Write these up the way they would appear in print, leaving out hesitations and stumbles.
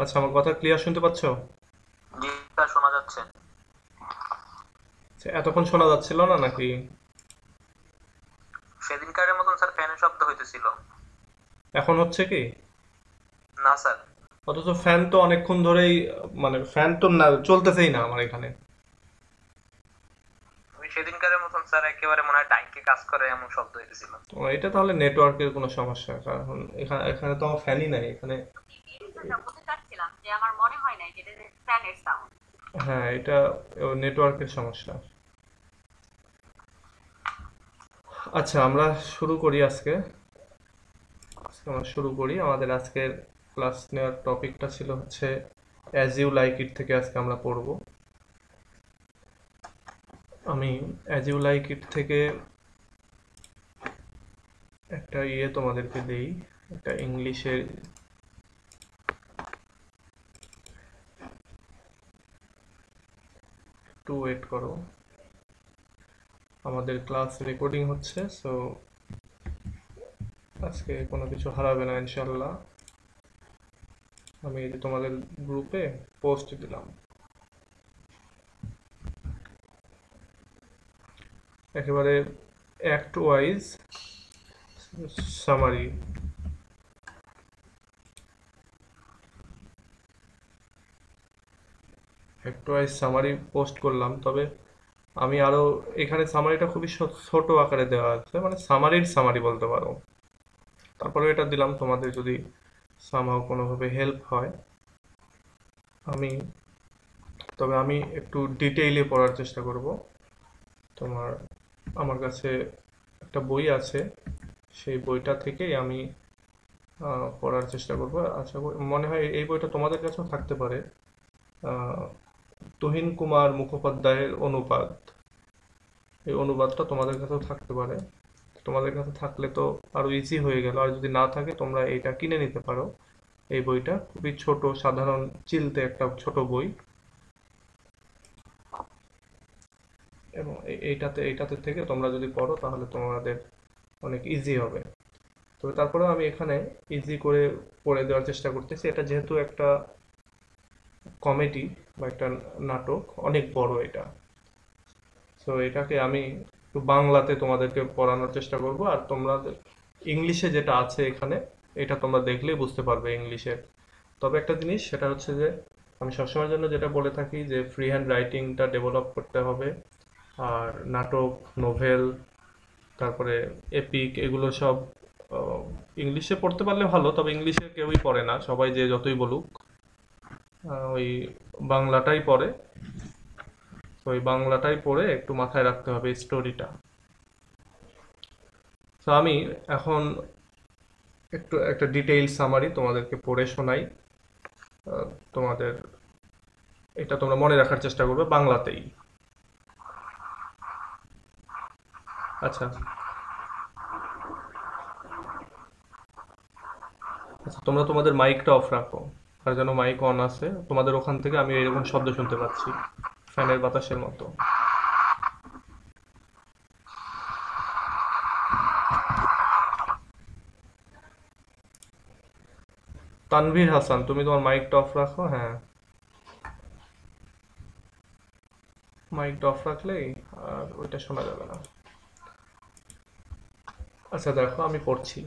আচ্ছা, আমার কথা ক্লিয়ার শুনতে পাচ্ছো? জি স্যার, শোনা যাচ্ছে। আচ্ছা, এতক্ষণ শোনা যাচ্ছিল না নাকি? সেদিনকারের মতন স্যার ফ্যানের শব্দ হইতেছিল। এখন হচ্ছে কি? না স্যার, অথচ ফ্যান তো অনেকক্ষণ ধরেই, মানে ফ্যান তো না চলতেছেই না আমার এখানে। ওই সেদিনকারের মতন স্যার একেবারে মনে হয় টাইমকে কাজ করে এমন শব্দ হইতেছিল। তো এটা তাহলে নেটওয়ার্কের কোনো সমস্যা, কারণ এখানে এখানে তো আমার ফ্যানই নাই এখানে। বলতে চাচ্ছিলাম যে আমার মনে হয় না যে এটা ফ্যানের সাউন্ড। হ্যাঁ, এটা নেটওয়ার্কের সমস্যা। আচ্ছা, আমরা শুরু করি আজকে। আমরা শুরু করি আমাদের আজকের ক্লাস নেওয়ার টপিকটা ছিল হচ্ছে অ্যাজ ইউ লাইক ইট থেকে আজকে আমরা পড়বো। আমি অ্যাজ ইউ লাইক ইট থেকে একটা তোমাদেরকে দেই, একটা ইংলিশের। একটু ওয়েট করো, আমাদের ক্লাস রেকর্ডিং হচ্ছে, সো আজকে কোনো কিছু হারাবে না ইনশাল্লাহ। আমি এই যে তোমাদের গ্রুপে পোস্ট দিলাম একেবারে act wise summary. Act wise summary post করলাম, তবে আমি আরো এখানে সামারিটা খুবই ছোট আকারে দেওয়া আছে, মানে সামারির সামারি বলতে পারো। তারপরে এটা দিলাম, তোমাদের যদি সামহাও কোনোভাবে হেল্প হয়। আমি তবে আমি একটু ডিটেইলে পড়ার চেষ্টা করব। তোমার আমার কাছে একটা বই আছে, সেই বইটা থেকেই আমি পড়ার চেষ্টা করব। আশা করি, মনে হয় এই বইটা তোমাদের কাছেও থাকতে পারে। আহ, তুহিন কুমার মুখোপাধ্যায়ের অনুবাদ, এই অনুবাদটা তোমাদের কাছেও থাকতে পারে। তোমাদের কাছে থাকলে তো আরো ইজি হয়ে গেল, আর যদি না থাকে তোমরা এইটা কিনে নিতে পারো। এই বইটা খুবই ছোট, সাধারণ চিলতে একটা ছোট বই, এবং এইটাতে থেকে তোমরা যদি পড়ো তাহলে তোমাদের অনেক ইজি হবে। তবে তারপরেও আমি এখানে ইজি করে পড়ে দেওয়ার চেষ্টা করতেছি। এটা যেহেতু একটা কমেডি বা একটা নাটক, অনেক বড় এটা, তো এটাকে আমি একটু বাংলাতে তোমাদেরকে পড়ানোর চেষ্টা করব, আর তোমরা ইংলিশে যেটা আছে এখানে, এটা তোমরা দেখলেই বুঝতে পারবে ইংলিশের। তবে একটা জিনিস সেটা হচ্ছে যে আমি সবসময়ের জন্য যেটা বলে থাকি যে ফ্রি হ্যান্ড রাইটিংটা ডেভেলপ করতে হবে। আর নাটক, নোভেল, তারপরে এপিক, এগুলো সব আহ, ইংলিশে পড়তে পারলে ভালো, তবে ইংলিশে কেউই পড়ে না, সবাই যে যতই বলুক ওই বাংলাটাই পড়ে। তো ওই বাংলাটাই পড়ে একটু মাথায় রাখতে হবে স্টোরিটা। তো আমি এখন একটু একটা ডিটেইল সামারি তোমাদেরকে পড়ে শোনাই। তোমাদের এটা তোমরা মনে রাখার চেষ্টা করবে বাংলাতেই। আচ্ছা। আচ্ছা, তোমরা তোমাদের মাইকটা অফ রাখো, আর যেন মাইক অন আছে তোমাদের ওখান থেকে, আমি এরকম শব্দ শুনতে পাচ্ছি ফ্যানের বাতাসের মতো। তানভীর হাসান, তুমি তোমার মাইকটা অফ রাখো, হ্যাঁ। মাইকটা অফ রাখলেই আর ওইটা শোনা যাবে না। আচ্ছা, দেখো আমি পড়ছি।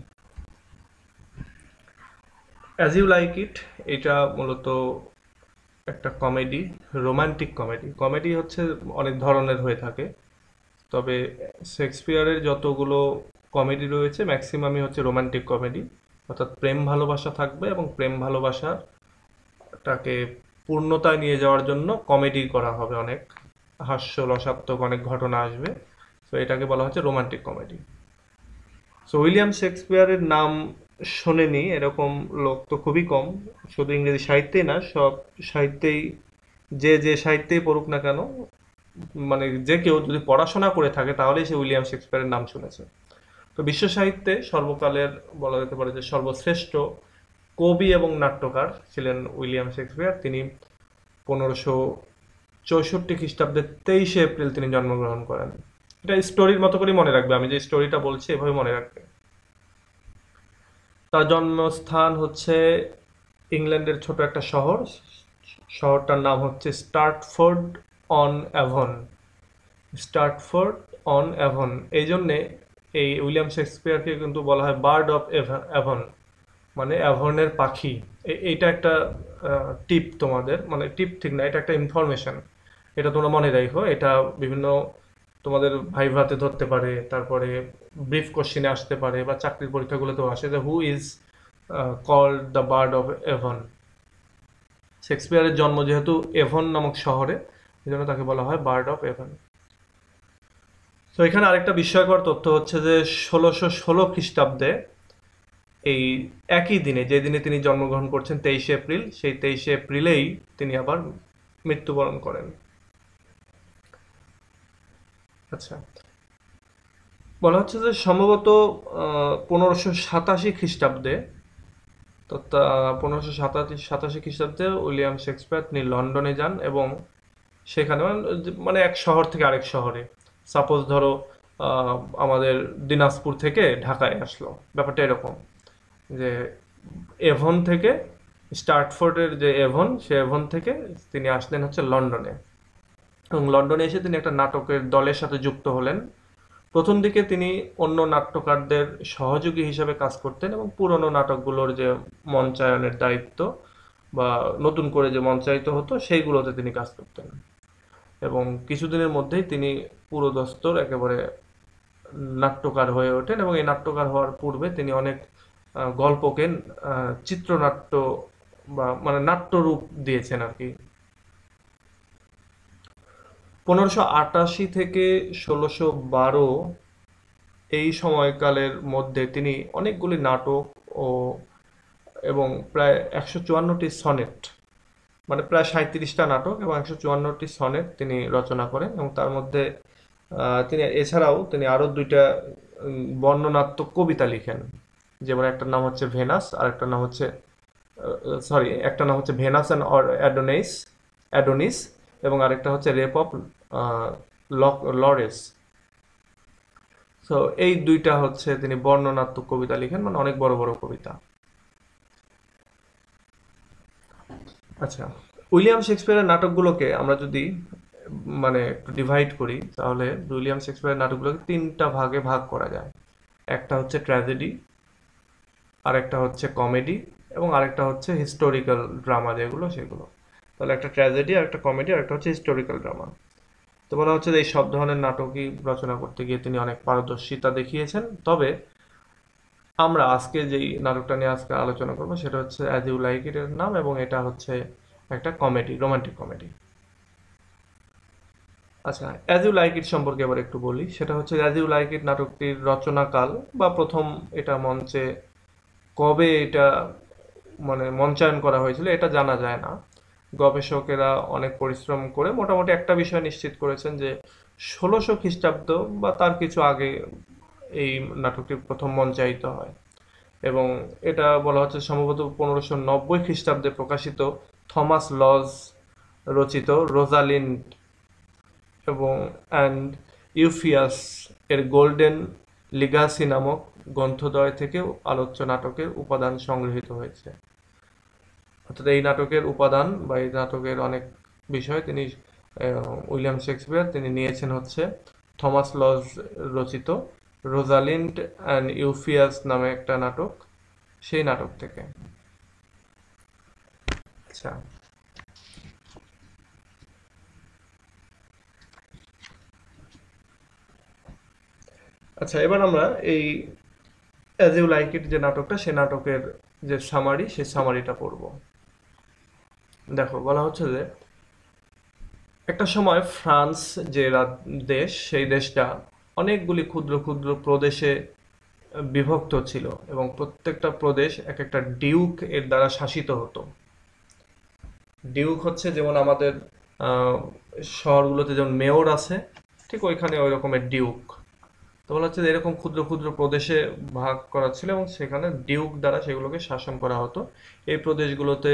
অ্যাজ ইউ লাইক ইট, এটা মূলত একটা কমেডি, রোমান্টিক কমেডি। কমেডি হচ্ছে অনেক ধরনের হয়ে থাকে, তবে শেক্সপিয়ারের যতগুলো কমেডি রয়েছে ম্যাক্সিমামই হচ্ছে রোমান্টিক কমেডি। অর্থাৎ প্রেম ভালোবাসা থাকবে, এবং প্রেম ভালোবাসাটাকে পূর্ণতায় নিয়ে যাওয়ার জন্য কমেডি করা হবে, অনেক হাস্য রসাত্মক অনেক ঘটনা আসবে। তো এটাকে বলা হচ্ছে রোমান্টিক কমেডি। সো উইলিয়াম শেক্সপিয়ারের নাম শোনেনি এরকম লোক তো খুবই কম, শুধু ইংরেজি সাহিত্যেই না, সব সাহিত্যেই, যে যে সাহিত্যেই পড়ুক না কেন, মানে যে কেউ যদি পড়াশোনা করে থাকে তাহলেই সে উইলিয়াম শেক্সপিয়ারের নাম শুনেছে। তো বিশ্ব সাহিত্যে সর্বকালের বলা যেতে পারে যে সর্বশ্রেষ্ঠ কবি এবং নাট্যকার ছিলেন উইলিয়াম শেক্সপিয়ার। তিনি 1564 খ্রিস্টাব্দের 23শে এপ্রিল তিনি জন্মগ্রহণ করেন। এটা স্টোরির মতো করে মনে রাখবে, আমি যে স্টোরিটা বলছি এভাবে মনে রাখবে। তার জন্মস্থান হচ্ছে ইংল্যান্ডের ছোট একটা শহর, শহরটার নাম হচ্ছে Stratford on Avon. Stratford on Avon, এই জন্যে এই উইলিয়াম শেক্সপিয়ারকে কিন্তু বলা হয় বার্ড অফ অ্যাভন, মানে অ্যাভনের পাখি। এইটা একটা টিপ তোমাদের, মানে টিপ ঠিক না, এটা একটা ইনফরমেশন, এটা তোমরা মনে রাখো। এটা বিভিন্ন তোমাদের ভাইভাতে ধরতে পারে, তারপরে ব্রিফ কোশ্চিনে আসতে পারে, বা চাকরির পরীক্ষাগুলোতেও আসে যে who is called the bard of Avon. শেক্সপিয়ারের জন্ম যেহেতু এভন নামক শহরে, এই জন্য তাকে বলা হয় বার্ড অফ এভন। তো এখানে আরেকটা বিস্ময়কর তথ্য হচ্ছে যে 1616 খ্রিস্টাব্দে এই একই দিনে, যে দিনে তিনি জন্মগ্রহণ করছেন 23 এপ্রিল, সেই 23 এপ্রিলেই তিনি আবার মৃত্যুবরণ করেন। আচ্ছা, বলা হচ্ছে যে সম্ভবত 1587 খ্রিস্টাব্দে, তো 1587 খ্রিস্টাব্দে উইলিয়াম শেক্সপিয়ার তিনি লন্ডনে যান, এবং সেখানে মানে এক শহর থেকে আরেক শহরে, সাপোজ ধরো আহ, আমাদের দিনাজপুর থেকে ঢাকায় আসলো, ব্যাপারটা এরকম যে এভন থেকে, স্টার্টফোর্ডের যে এভন, সে এভন থেকে তিনি আসলেন হচ্ছে লন্ডনে, এবং লন্ডনে এসে তিনি একটা নাটকের দলের সাথে যুক্ত হলেন। প্রথম দিকে তিনি অন্য নাট্যকারদের সহযোগী হিসেবে কাজ করতেন, এবং পুরনো নাটকগুলোর যে মঞ্চায়নের দায়িত্ব বা নতুন করে যে মঞ্চায়িত হতো সেইগুলোতে তিনি কাজ করতেন, এবং কিছুদিনের মধ্যেই তিনি পুরোদস্তুর একেবারে নাট্যকার হয়ে ওঠেন। এবং এই নাট্যকার হওয়ার পূর্বে তিনি অনেক গল্পকে চিত্রনাট্য বা মানে নাট্যরূপ দিয়েছেন আর কি। 1588 থেকে 1612 এই সময়কালের মধ্যে তিনি অনেকগুলি নাটক ও এবং প্রায় 154টি সনেট, মানে প্রায় 37টা নাটক এবং 154টি সনেট তিনি রচনা করেন। এবং তার মধ্যে তিনি এছাড়াও তিনি আরো দুইটা বর্ণনাত্মক কবিতা লিখেন, যেমন একটার নাম হচ্ছে ভেনাস, আর একটার নাম হচ্ছে একটা নাম হচ্ছে ভেনাস অ্যান্ড অ্যাডোনিস অ্যাডোনিস, এবং আরেকটা হচ্ছে রেপ অফ লরেস। তো এই দুইটা হচ্ছে তিনি বর্ণনাত্মক কবিতা লিখেন, মানে অনেক বড় বড় কবিতা। আচ্ছা, উইলিয়াম শেক্সপিয়ারের নাটকগুলোকে আমরা যদি মানে একটু ডিভাইড করি, তাহলে উইলিয়াম শেক্সপিয়ারের নাটকগুলোকে তিনটা ভাগে ভাগ করা যায়। একটা হচ্ছে ট্র্যাজেডি, আরেকটা হচ্ছে কমেডি, এবং আরেকটা হচ্ছে হিস্টোরিক্যাল ড্রামা, যেগুলো সেগুলো। তাহলে একটা ট্র্যাজেডি, আর একটা কমেডি, আর একটা হচ্ছে হিস্টোরিক্যাল ড্রামা। তো বলা হচ্ছে যে এই সব ধরনের নাটকই রচনা করতে গিয়ে তিনি অনেক পারদর্শিতা দেখিয়েছেন। তবে আমরা আজকে যেই নাটকটা নিয়ে আজকে আলোচনা করবো সেটা হচ্ছে অ্যাজ ইউ লাইক ইট এর নাম, এবং এটা হচ্ছে একটা কমেডি, রোমান্টিক কমেডি। আচ্ছা, অ্যাজ ইউ লাইক ইট সম্পর্কে এবার একটু বলি। সেটা হচ্ছে অ্যাজ ইউ লাইক ইট নাটকটির রচনাকাল বা প্রথম এটা মঞ্চে কবে এটা মানে মঞ্চায়ন করা হয়েছিল এটা জানা যায় না। গবেষকেরা অনেক পরিশ্রম করে মোটামুটি একটা বিষয় নিশ্চিত করেছেন যে 1600 খ্রিস্টাব্দ বা তার কিছু আগে এই নাটকটি প্রথম মঞ্চায়িত হয়, এবং এটা বলা হচ্ছে সম্ভবত 1590 খ্রিস্টাব্দে প্রকাশিত থমাস লজ রচিত রোজালিন্ড এবং অ্যান্ড ইউফিয়াস এর গোল্ডেন লিগাসি নামক গ্রন্থদ্বয় থেকে আলোচ্য নাটকের উপাদান সংগৃহীত হয়েছে। অর্থাৎ এই নাটকের উপাদান বা এই নাটকের অনেক বিষয় তিনি উইলিয়াম শেক্সপিয়ার তিনি নিয়েছেন হচ্ছে থমাস লজ রচিত রোজালিন্ড অ্যান্ড ইউফিয়াস নামে একটা নাটক, সেই নাটক থেকে। আচ্ছা, আচ্ছা, এবার আমরা এই অ্যাজ ইউ লাইক ইট যে নাটকটা, সে নাটকের যে সামারি, সেই সামারিটা পড়ব। দেখো, বলা হচ্ছে যে একটা সময় ফ্রান্স যে দেশ, সেই দেশটা অনেকগুলি ক্ষুদ্র ক্ষুদ্র প্রদেশে বিভক্ত ছিল, এবং প্রত্যেকটা প্রদেশ এক একটা ডিউক এর দ্বারা শাসিত হতো। ডিউক হচ্ছে যেমন আমাদের আহ, শহরগুলোতে যেমন মেয়র আছে, ঠিক ওইখানে ওই রকমের ডিউক। তো বলা হচ্ছে যে এরকম ক্ষুদ্র ক্ষুদ্র প্রদেশে ভাগ করা ছিল, এবং সেখানে ডিউক দ্বারা সেগুলোকে শাসন করা হতো। এই প্রদেশগুলোতে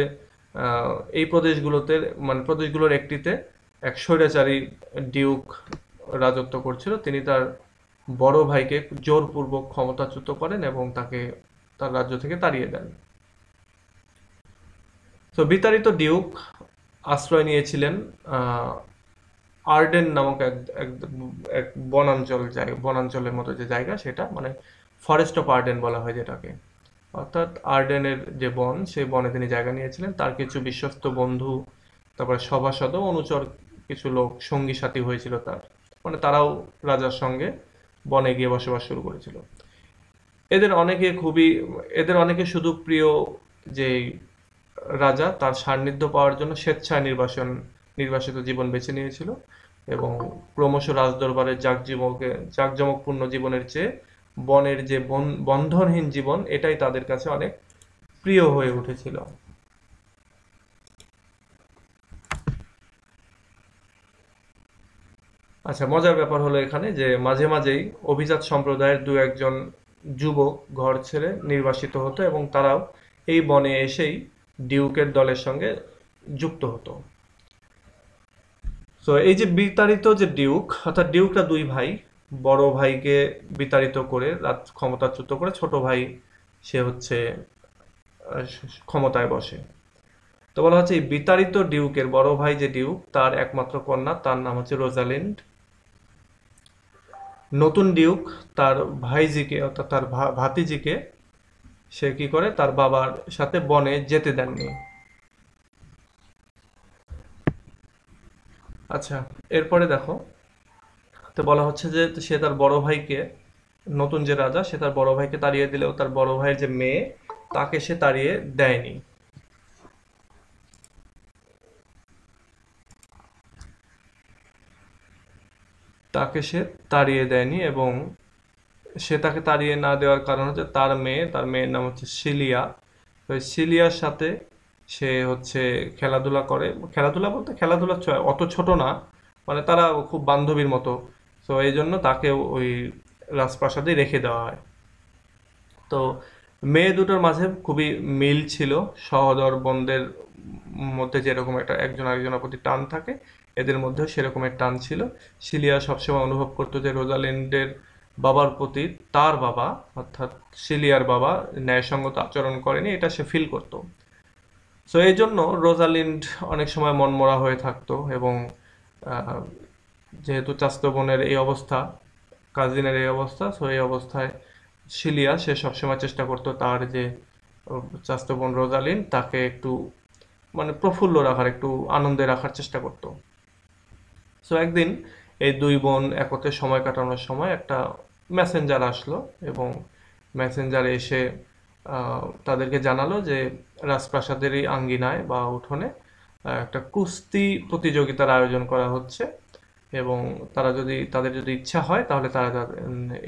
এই প্রদেশগুলোতে মানে প্রদেশগুলোর একটিতে এক স্বৈরাচারী ডিউক রাজত্ব করছিল। তিনি তার বড় ভাইকে জোরপূর্বক ক্ষমতাচ্যুত করেন এবং তাকে তার রাজ্য থেকে তাড়িয়ে দেন। তো বিতাড়িত ডিউক আশ্রয় নিয়েছিলেন আহ, আর্ডেন নামক এক এক বনাঞ্চলের মতো যে জায়গা, সেটা মানে ফরেস্ট অফ আর্ডেন বলা হয় যেটাকে। অর্থাৎ আর্ডেনের যে বন, সেই বনে তিনি জায়গা নিয়েছিলেন। তার কিছু বিশ্বস্ত বন্ধু, তারপরে সভাসদ ও অনুচর, কিছু লোক সঙ্গী সাথী হয়েছিল তার, মানে তারাও রাজার সঙ্গে বনে গিয়ে বসবাস শুরু করেছিল। এদের অনেকে খুবই এদের অনেকে শুধু প্রিয় যে রাজা তার সান্নিধ্য পাওয়ার জন্য স্বেচ্ছায় নির্বাসিত জীবন বেছে নিয়েছিল, এবং ক্রমশ রাজদরবারের জাঁকজমকপূর্ণ জীবনের চেয়ে বনের যে বন্ধনহীন জীবন, এটাই তাদের কাছে অনেক প্রিয় হয়ে উঠেছিল। আচ্ছা, মজার ব্যাপার হলো এখানে যে মাঝে মাঝেই অভিজাত সম্প্রদায়ের দু একজন যুবক ঘর ছেড়ে নির্বাসিত হতো, এবং তারাও এই বনে এসেই ডিউকের দলের সঙ্গে যুক্ত হতো। তো এই যে বিতাড়িত যে ডিউক, অর্থাৎ ডিউকরা দুই ভাই, বড় ভাইকে বিতাড়িত করে ক্ষমতাচ্যুত করে ছোট ভাই সে হচ্ছে ক্ষমতায় বসে। তো বলা হচ্ছে এই বিতাড়িত ডিউকের বড় ভাই যে ডিউক, তার একমাত্র কন্যা, তার নাম হচ্ছে রোজালিন্ড। নতুন ডিউক তার ভাইজিকে, অর্থাৎ তার ভাতিজিকে সে কি করে, তার বাবার সাথে বনে যেতে দেননি। আচ্ছা, এরপরে দেখো, তো বলা হচ্ছে যে সে তার বড় ভাইকে, নতুন যে রাজা সে তার বড় ভাইকে তাড়িয়ে দিলেও তার বড় ভাইয়ের যে মেয়ে, তাকে সে তাড়িয়ে দেয়নি। তাকে সে তাড়িয়ে দেয়নি, এবং সে তাকে তাড়িয়ে না দেওয়ার কারণ হচ্ছে তার মেয়ের নাম হচ্ছে সিলিয়া। তো এই সিলিয়ার সাথে সে হচ্ছে খেলাধুলা করে। খেলাধুলা বলতে খেলাধুলা অত ছোট না, মানে তারা খুব বান্ধবীর মতো। তো এই জন্য তাকে ওই রাজপ্রাসাদেই রেখে দেওয়া হয়। তো মেয়ে দুটোর মাঝে খুবই মিল ছিল। সহোদর বোনদের মধ্যে যেরকম একটা একজন আরেকজনের প্রতি টান থাকে, এদের মধ্যেও সেরকমের টান ছিল। সিলিয়া সবসময় অনুভব করতো যে রোজালিন্ডের বাবার প্রতি তার বাবা, অর্থাৎ সিলিয়ার বাবা ন্যায়সঙ্গত আচরণ করেনি, এটা সে ফিল করতো। সো এই জন্য রোজালিন্ড অনেক সময় মনমরা হয়ে থাকতো, এবং আহ, যেহেতু চাচাতো বোনের এই অবস্থা, কাজিনের এই অবস্থা, সো এই অবস্থায় সে সবসময় চেষ্টা করতো তার যে চাচাতো বোন রোজালিন, তাকে একটু মানে প্রফুল্ল রাখার, একটু আনন্দে রাখার চেষ্টা করতো। সো একদিন এই দুই বোন একত্রে সময় কাটানোর সময় একটা মেসেঞ্জার আসলো, এবং মেসেঞ্জার এসে তাদেরকে জানালো যে রাজপ্রাসাদেরই আঙ্গিনায় বা উঠোনে একটা কুস্তি প্রতিযোগিতার আয়োজন করা হচ্ছে, এবং তাদের যদি ইচ্ছা হয় তাহলে তারা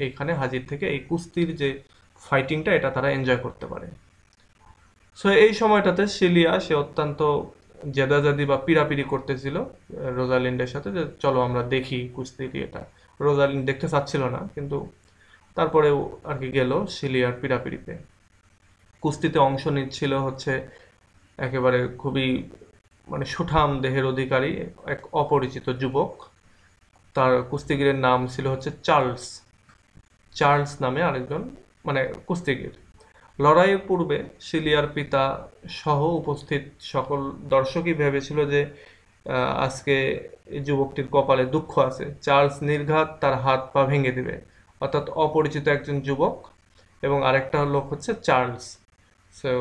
এইখানে হাজির থেকে এই কুস্তির যে ফাইটিংটা, এটা তারা এনজয় করতে পারে। সো এই সময়টাতে সে অত্যন্ত জেদাজেদি বা পিড়াপিড়ি করতেছিল রোজালিন্ডের সাথে, যে চলো আমরা দেখি কুস্তির এটা। রোজালিন্ড দেখতে চাচ্ছিল না, কিন্তু তারপরেও আর কি গেল সিলিয়ার পিড়াপিড়িতে। কুস্তিতে অংশ নিচ্ছিল হচ্ছে একেবারে খুবই মানে সুঠাম দেহের অধিকারী এক অপরিচিত যুবক। তার কুস্তিগিরের নাম ছিল হচ্ছে চার্লস। চার্লস নামে আরেকজন মানে কুস্তিগির। লড়াইয়ের পূর্বে সিলিয়ার পিতা সহ উপস্থিত সকল দর্শকই ভেবেছিল যে আজকে এই যুবকটির কপালে দুঃখ আছে, চার্লস নির্ঘাত তার হাত পা ভেঙে দিবে। অর্থাৎ অপরিচিত একজন যুবক এবং আরেকটা লোক হচ্ছে চার্লস। সো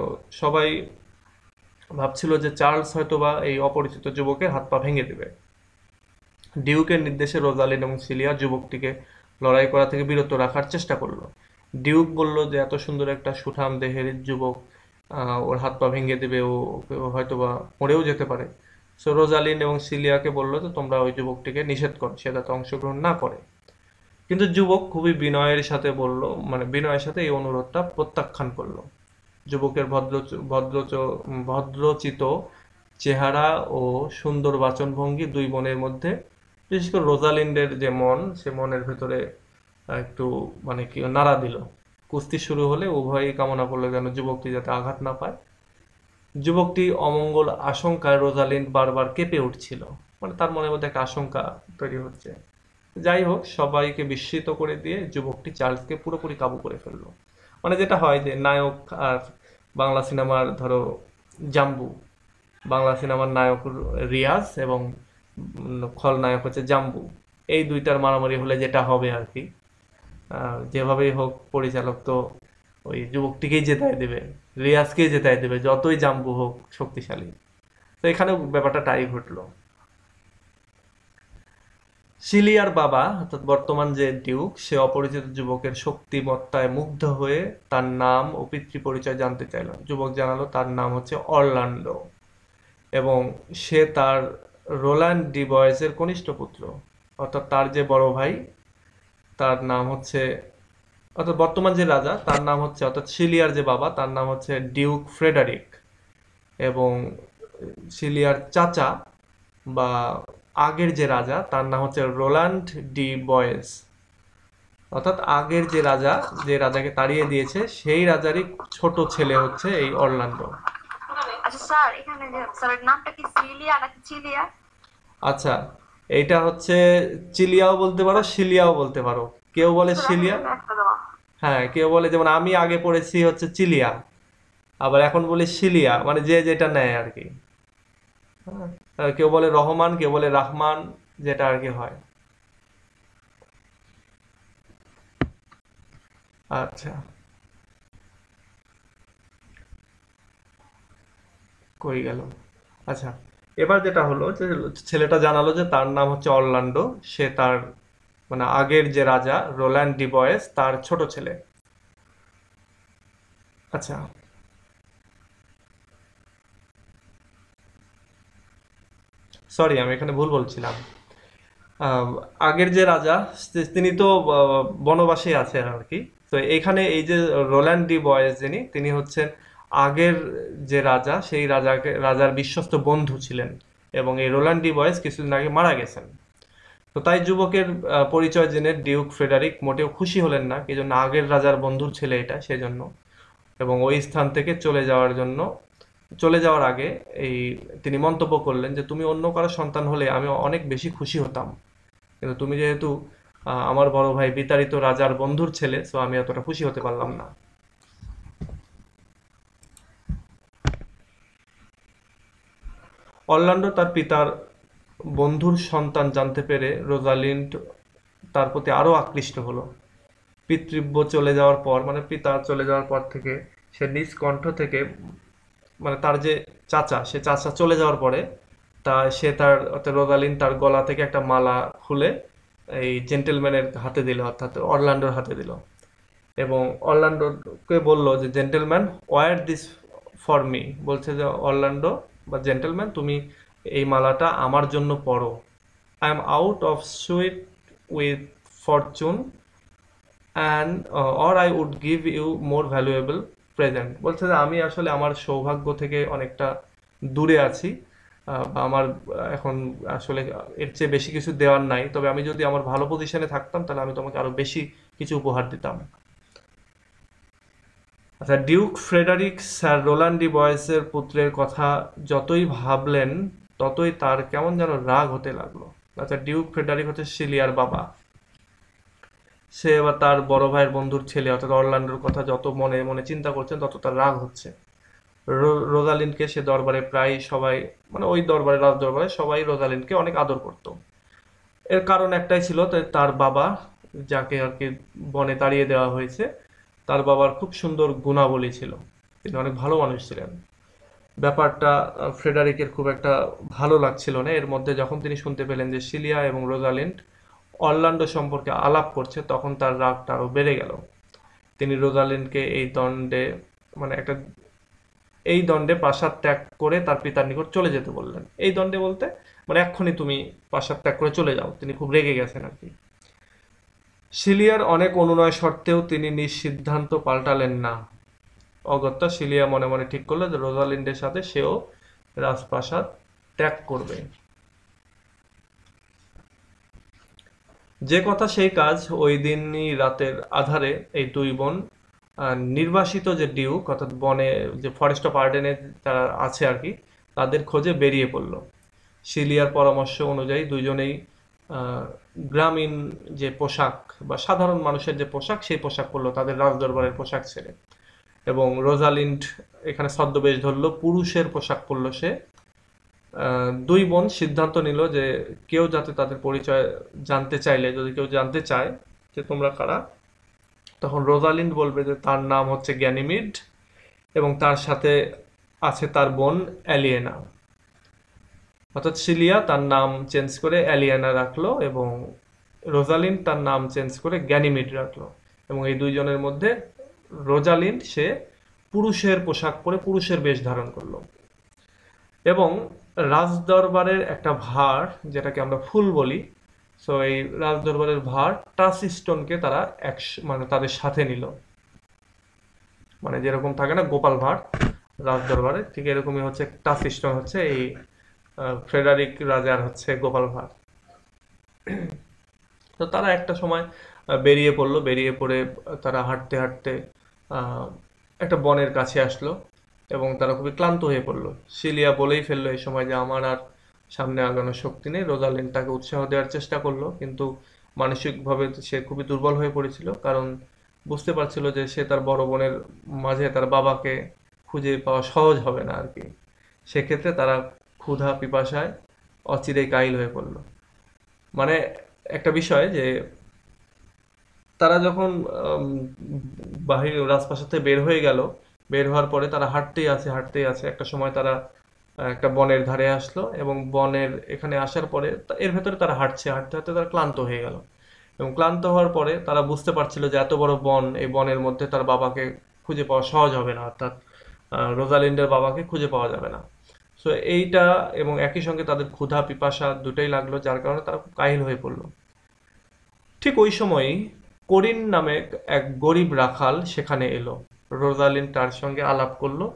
সবাই ভাবছিল যে চার্লস হয়তোবা এই অপরিচিত যুবকের হাত পা ভেঙে দেবে। ডিউকের নির্দেশে রোজালিন এবং সিলিয়া যুবকটিকে লড়াই করা থেকে বিরত রাখার চেষ্টা করলো। ডিউক বলল যে এত সুন্দর একটা সুঠাম দেহের যুবক, ওর হাত পা ভেঙে দেবে, ও হয়তোবা মরেও যেতে পারে। সো রোজালিন এবং সিলিয়াকে বললো যে তোমরা ওই যুবকটিকে নিষেধ করো, সে যাতে অংশগ্রহণ না করে। কিন্তু যুবক খুবই বিনয়ের সাথে বলল, মানে বিনয়ের সাথে এই অনুরোধটা প্রত্যাখ্যান করলো। যুবকের ভদ্রচিত চেহারা ও সুন্দর বাচনভঙ্গি দুই বোনের মধ্যে, বিশেষ করে রোজালিন্ডের যে মন, সে মনের ভেতরে একটু মানে কি নাড়া দিল। কুস্তি শুরু হলে উভয়ই কামনা করলো যেন যুবকটি যাতে আঘাত না পায়। যুবকটি অমঙ্গল আশঙ্কায় রোজালিন্ড বারবার কেঁপে উঠছিল, মানে তার মনের মধ্যে একটা আশঙ্কা তৈরি হচ্ছে। যাই হোক, সবাইকে বিস্মিত করে দিয়ে যুবকটি চার্লসকে পুরোপুরি কাবু করে ফেললো। মানে যেটা হয় যে নায়ক আর বাংলা সিনেমার ধরো জাম্বু, বাংলা সিনেমার নায়ক রিয়াজ এবং খলনায়ক হচ্ছে জাম্বু। এই দুইটার মারামারি হলে যেটা হবে আর কি, যেভাবেই হোক পরিচালক তো ওই যুবকটিকেই জেতায় দেবে, রিয়াজকেই জেতায় দেবে, যতই জাম্বু হোক শক্তিশালী। তো এখানেও ব্যাপারটা তাই ঘটলো। সিলিয়ার বাবা অর্থাৎ বর্তমান যে ডিউক, সে অপরিচিত যুবকের শক্তিমত্তায় মুগ্ধ হয়ে তার নাম ও পিতৃ পরিচয় জানতে চাইল। যুবক জানালো তার নাম হচ্ছে অরল্যান্ডো এবং সে তার রোল্যান্ড ডি বয়েসের কনিষ্ঠ পুত্র। অর্থাৎ তার যে বড় ভাই, তার নাম হচ্ছে, অর্থাৎ বর্তমান যে রাজা তার নাম হচ্ছে, অর্থাৎ সিলিয়ার যে বাবা তার নাম হচ্ছে ডিউক ফ্রেডারিক, এবং সিলিয়ার চাচা বা আগের যে রাজা তার নাম হচ্ছে রোল্যান্ড ডি বয়েস। অর্থাৎ আগের যে রাজা, যে রাজাকে তাড়িয়ে দিয়েছে, সেই রাজারই ছোট ছেলে হচ্ছে এই অরল্যান্ডো। আচ্ছা স্যার, এখানে যে স্যারের নামটা কি সিলিয়া নাকি চিলিয়া? আচ্ছা, এইটা হচ্ছে চিলিয়াও বলতে পারো, শিলিয়াও বলতে পারো। কেউ বলে স্যার এখন শিলিয়া, কিন্তু একটা দেওয়া। হ্যাঁ কেউ বলে, যেমন আমি আগে পড়েছি হচ্ছে চিলিয়া, আবার এখন বলি শিলিয়া, মানে যে যেটা নেয় আর কি। হ্যাঁ, কেউ বলে রহমান, কেউ বলে রাহমান, যেটা আর কি হয়। আচ্ছা, কই গেল? আচ্ছা, এবার যেটা হলো যে ছেলেটা জানালো যে তার নাম হচ্ছে অরল্যান্ডো, সে তার মানে আগের যে রাজা রোল্যান্ড ডি বয়েস তার ছোট ছেলে। আচ্ছা, সরি আমি এখানে ভুল বলছিলাম। আহ, আগের যে রাজা তিনি তো বনবাসে আছেন আর কি। তো এখানে এই যে রোল্যান্ড ডি বয়েস যিনি, তিনি হচ্ছেন আগের যে রাজা, সেই রাজার বিশ্বস্ত বন্ধু ছিলেন, এবং এই রোল্যান্ড ডি বয়েস কিছুদিন আগে মারা গেছেন। তো তাই যুবকের পরিচয় জেনে ডিউক ফ্রেডারিক মোটেও খুশি হলেন না, এই জন্য আগের রাজার বন্ধুর ছেলে এটা সেজন্য, এবং ওই স্থান থেকে চলে যাওয়ার আগে এই তিনি মন্তব্য করলেন যে তুমি অন্য কারো সন্তান হলে আমি অনেক বেশি খুশি হতাম, কিন্তু তুমি যেহেতু আমার বড় ভাই বিতাড়িত রাজার বন্ধুর ছেলে, সো আমি এতটা খুশি হতে পারলাম না। অরল্যান্ডো তার পিতার বন্ধুর সন্তান জানতে পেরে রোজালিন্ড তার প্রতি আরো আকৃষ্ট হলো। পিতৃব্য চলে যাওয়ার পর, মানে পিতা চলে যাওয়ার পর থেকে সে নিজ কণ্ঠ থেকে, মানে তার যে চাচা, সে চাচা চলে যাওয়ার পরে সে তার অর্থাৎ রোজালিন তার গলা থেকে একটা মালা খুলে এই জেন্টেলম্যানের হাতে দিল, অর্থাৎ অরল্যান্ডোর হাতে দিল, এবং অরল্যান্ডোকে বলল যে gentleman wear this for me, বলছে যে অরল্যান্ডো বা জেন্টেলম্যান তুমি এই মালাটা আমার জন্য পরো। I am out of suit with fortune and or I would give you more valuable present. বলছে যে আমি আসলে আমার সৌভাগ্য থেকে অনেকটা দূরে আছি, বা আমার এখন আসলে এর চেয়ে বেশি কিছু দেওয়ার নাই, তবে আমি যদি আমার ভালো পজিশনে থাকতাম তাহলে আমি তোমাকে আরো বেশি কিছু উপহার দিতাম। আচ্ছা, Duke Frederick Sir Roland de বয়েসের পুত্রের কথা যতই ভাবলেন ততই তার কেমন যেন রাগ হতে লাগলো। আচ্ছা, ডিউক ফ্রেডারিক হচ্ছে সিলিয়ার বাবা। সে এবার তার বড় ভাইয়ের বন্ধুর ছেলে অর্থাৎ অরল্যান্ডোর কথা যত মনে মনে চিন্তা করছেন তত তার রাগ হচ্ছে। রোজালিন্ডকে সে দরবারে প্রায় সবাই, মানে ওই দরবারে, রাজ দরবারে সবাই রোজালিন্ডকে অনেক আদর করত। এর কারণ একটাই ছিল, তার বাবা, যাকে আর কি বনে তাড়িয়ে দেওয়া হয়েছে, তার বাবার খুব সুন্দর গুণাবলী ছিল, তিনি অনেক ভালো মানুষ ছিলেন। ব্যাপারটা ফ্রেডারিকের খুব একটা ভালো লাগছিল না। এর মধ্যে যখন তিনি শুনতে পেলেন যে সিলিয়া এবং রোজালিন্ড অরল্যান্ডো সম্পর্কে আলাপ করছে, তখন তার রাগটা আরো বেড়ে গেল। তিনি রোজালিন্ডকে এই দণ্ডে প্রাসাদ ত্যাগ করে তার পিতার নিকট চলে যেতে বললেন। এই দণ্ডে বলতে মানে এক্ষুনি তুমি প্রাসাদ ত্যাগ করে চলে যাও, তিনি খুব রেগে গেছেন আর কি। সিলিয়ার অনেক অনুনয় সত্ত্বেও তিনি নিজ সিদ্ধান্ত পাল্টালেন না। অগত্যা সিলিয়া মনে মনে ঠিক করলো যে রোজালিন্ডের সাথে সেও রাজপ্রাসাদ ত্যাগ করবে। যে কথা সেই কাজ, ওই দিনই রাতের আধারে এই দুই বোন নির্বাসিত যে ডিউক অর্থাৎ বনে যে ফরেস্ট অফ আর্ডেনে যারা আছে আর কি, তাদের খোঁজে বেরিয়ে পড়ল। সিলিয়ার পরামর্শ অনুযায়ী দুইজনেই আহ, গ্রামীণ যে পোশাক বা সাধারণ মানুষের যে পোশাক, সেই পোশাক পরলো, তাদের রাজদরবারের পোশাক ছেড়ে। এবং রোজালিন্ড এখানে ছদ্মবেশ ধরলো, পুরুষের পোশাক পরলো সে, দুই বোন সিদ্ধান্ত নিল যে কেউ যাতে তাদের পরিচয় জানতে চাইলে, যদি কেউ জানতে চায় যে তোমরা কারা, তখন রোজালিন্ড বলবে যে তার নাম হচ্ছে গ্যানিমিড এবং তার সাথে আছে তার বোন অ্যালিয়েনা। অর্থাৎ সিলিয়া তার নাম চেঞ্জ করে অ্যালিয়েনা রাখলো এবং রোজালিন্ড তার নাম চেঞ্জ করে গ্যানিমিড রাখলো। এবং এই দুইজনের মধ্যে রোজালিন্ড সে পুরুষের পোশাক পরে পুরুষের বেশ ধারণ করলো এবং রাজদরবারের একটা ভার, যেটাকে আমরা ফুল বলি, সো এই রাজদরবারের ভার টাসিস্টনকে তারা মানে তাদের সাথে নিল। মানে যেরকম থাকে না গোপাল ভাঁড় রাজদরবারে, ঠিক এরকমই হচ্ছে টাসিস্টন হচ্ছে এই ফ্রেডারিক রাজার হচ্ছে গোপাল ভাঁড়। তো তারা একটা সময় বেরিয়ে পড়লো, বেরিয়ে পড়ে তারা হাঁটতে হাঁটতে একটা বনের কাছে আসলো এবং তারা খুবই ক্লান্ত হয়ে পড়লো। সিলিয়া বলেই ফেললো এই সময় যে আমার আর সামনে আগানোর শক্তি নেই। রোজালিন্ড তাকে উৎসাহ দেওয়ার চেষ্টা করলো, কিন্তু মানসিকভাবে সে খুবই দুর্বল হয়ে পড়েছিল, কারণ বুঝতে পারছিল যে সে তার বড় বোনের মাঝে তার বাবাকে খুঁজে পাওয়া সহজ হবে না আর কি। সেক্ষেত্রে তারা ক্ষুধা পিপাসায় অচিরেই কাইল হয়ে পড়লো। মানে একটা বিষয় যে তারা যখন বাহির রাজপ্রাসাদ থেকে বের হয়ে গেল, বের হওয়ার পরে তারা হাঁটতেই আছে হাঁটতেই আছে, একটা সময় তারা একটা বনের ধারে আসলো এবং বনের এখানে আসার পরে এর ভেতরে তারা হাঁটছে, হাঁটতে হাঁটতে তারা ক্লান্ত হয়ে গেল এবং ক্লান্ত হওয়ার পরে তারা বুঝতে পারছিল যে এত বড় বন, এই বনের মধ্যে তার বাবাকে খুঁজে পাওয়া সহজ হবে না, অর্থাৎ রোজালিন্ডের বাবাকে খুঁজে পাওয়া যাবে না। সো এইটা এবং একই সঙ্গে তাদের ক্ষুধা পিপাসা দুটোই লাগলো, যার কারণে তারা খুব কাহিল হয়ে পড়লো। ঠিক ওই সময়ই করিন নামে এক গরিব রাখাল সেখানে এলো। রোজালিন তার সঙ্গে আলাপ করলো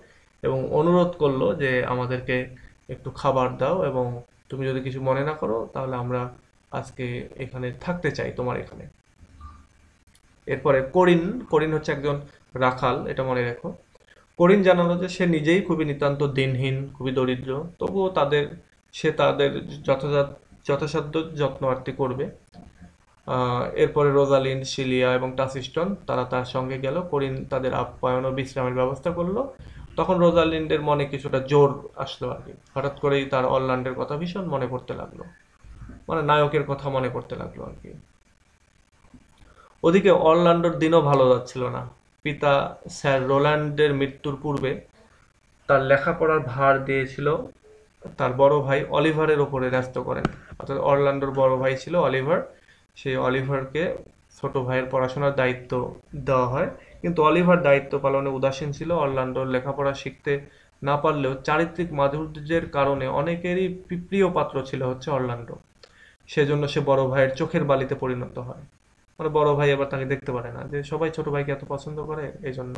এবং অনুরোধ করলো যে আমাদেরকে একটু খাবার দাও এবং তুমি যদি কিছু মনে না করো তাহলে আমরা আজকে এখানে থাকতে চাই তোমার এখানে। এরপরে করিন, করিন হচ্ছে একজন রাখাল, এটা মনে রেখো। করিন জানালো যে সে নিজেই খুবই নিতান্ত দিনহীন, খুবই দরিদ্র, তবুও সে তাদের যথাযথ যথাসাধ্য যত্ন আরতি করবে। এরপরে রোজালিন্ড, সিলিয়া এবং টাসিস্টন তারা তার সঙ্গে গেল। করিন তাদের আপ্যায়ন ও বিশ্রামের ব্যবস্থা করলো। তখন রোজালিন্ডের মনে কিছুটা জোর আসলো আর কি। হঠাৎ করেই তার অরল্যান্ডের কথা ভীষণ মনে পড়তে লাগলো, মানে নায়কের কথা মনে পড়তে লাগলো আর কি। ওদিকে অরল্যান্ডোর দিনও ভালো যাচ্ছিল না। পিতা স্যার রোল্যান্ডের মৃত্যুর পূর্বে তার লেখাপড়ার ভার দিয়েছিল তার বড় ভাই অলিভারের ওপরে ন্যস্ত করেন। অর্থাৎ অরল্যান্ডোর বড় ভাই ছিল অলিভার, সেই অলিভারকে ছোট ভাইয়ের পড়াশোনার দায়িত্ব দেওয়া হয়। কিন্তু অলিভার দায়িত্ব পালনে উদাসীন ছিল। অরল্যান্ডোর লেখাপড়া শিখতে না পারলেও চারিত্রিক মাধুর্যের কারণে অনেকেরই প্রিয় পাত্র ছিল হচ্ছে অরল্যান্ডো। সেজন্য সে বড় ভাইয়ের চোখের বালিতে পরিণত হয়। মানে বড় ভাই এবার তাকে দেখতে পারে না, যে সবাই ছোট ভাইকে এত পছন্দ করে এই জন্য।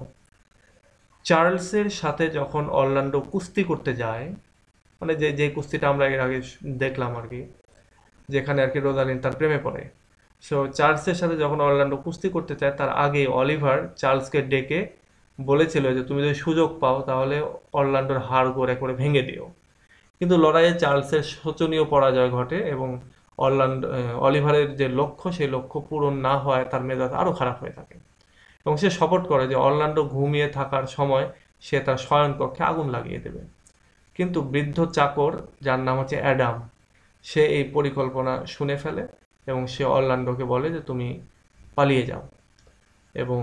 চার্লসের সাথে যখন অরল্যান্ডো কুস্তি করতে যায়, মানে যে যে কুস্তিটা আমরা এর আগে দেখলাম আর কি, যেখানে আর কি রোজালিন তার প্রেমে পড়ে। সো চার্লসের সাথে যখন অরল্যান্ডো কুস্তি করতে চায়, তার আগে অলিভার চার্লসকে ডেকে বলেছিল যে তুমি যদি সুযোগ পাও তাহলে অরল্যান্ডোর হাড় গোড়ে করে ভেঙে দিও। কিন্তু লড়াইয়ে চার্লসের শোচনীয় পরাজয় ঘটে এবং অলিভারের যে লক্ষ্য সেই লক্ষ্য পূরণ না হওয়ায় তার মেজাজ আরো খারাপ হয়ে থাকে এবং সে শপথ করে যে অরল্যান্ডো ঘুমিয়ে থাকার সময় সে তার শয়নকক্ষে আগুন লাগিয়ে দেবে। কিন্তু বৃদ্ধ চাকর, যার নাম হচ্ছে অ্যাডাম, সে এই পরিকল্পনা শুনে ফেলে এবং সে অরল্যান্ডোকে বলে যে তুমি পালিয়ে যাও। এবং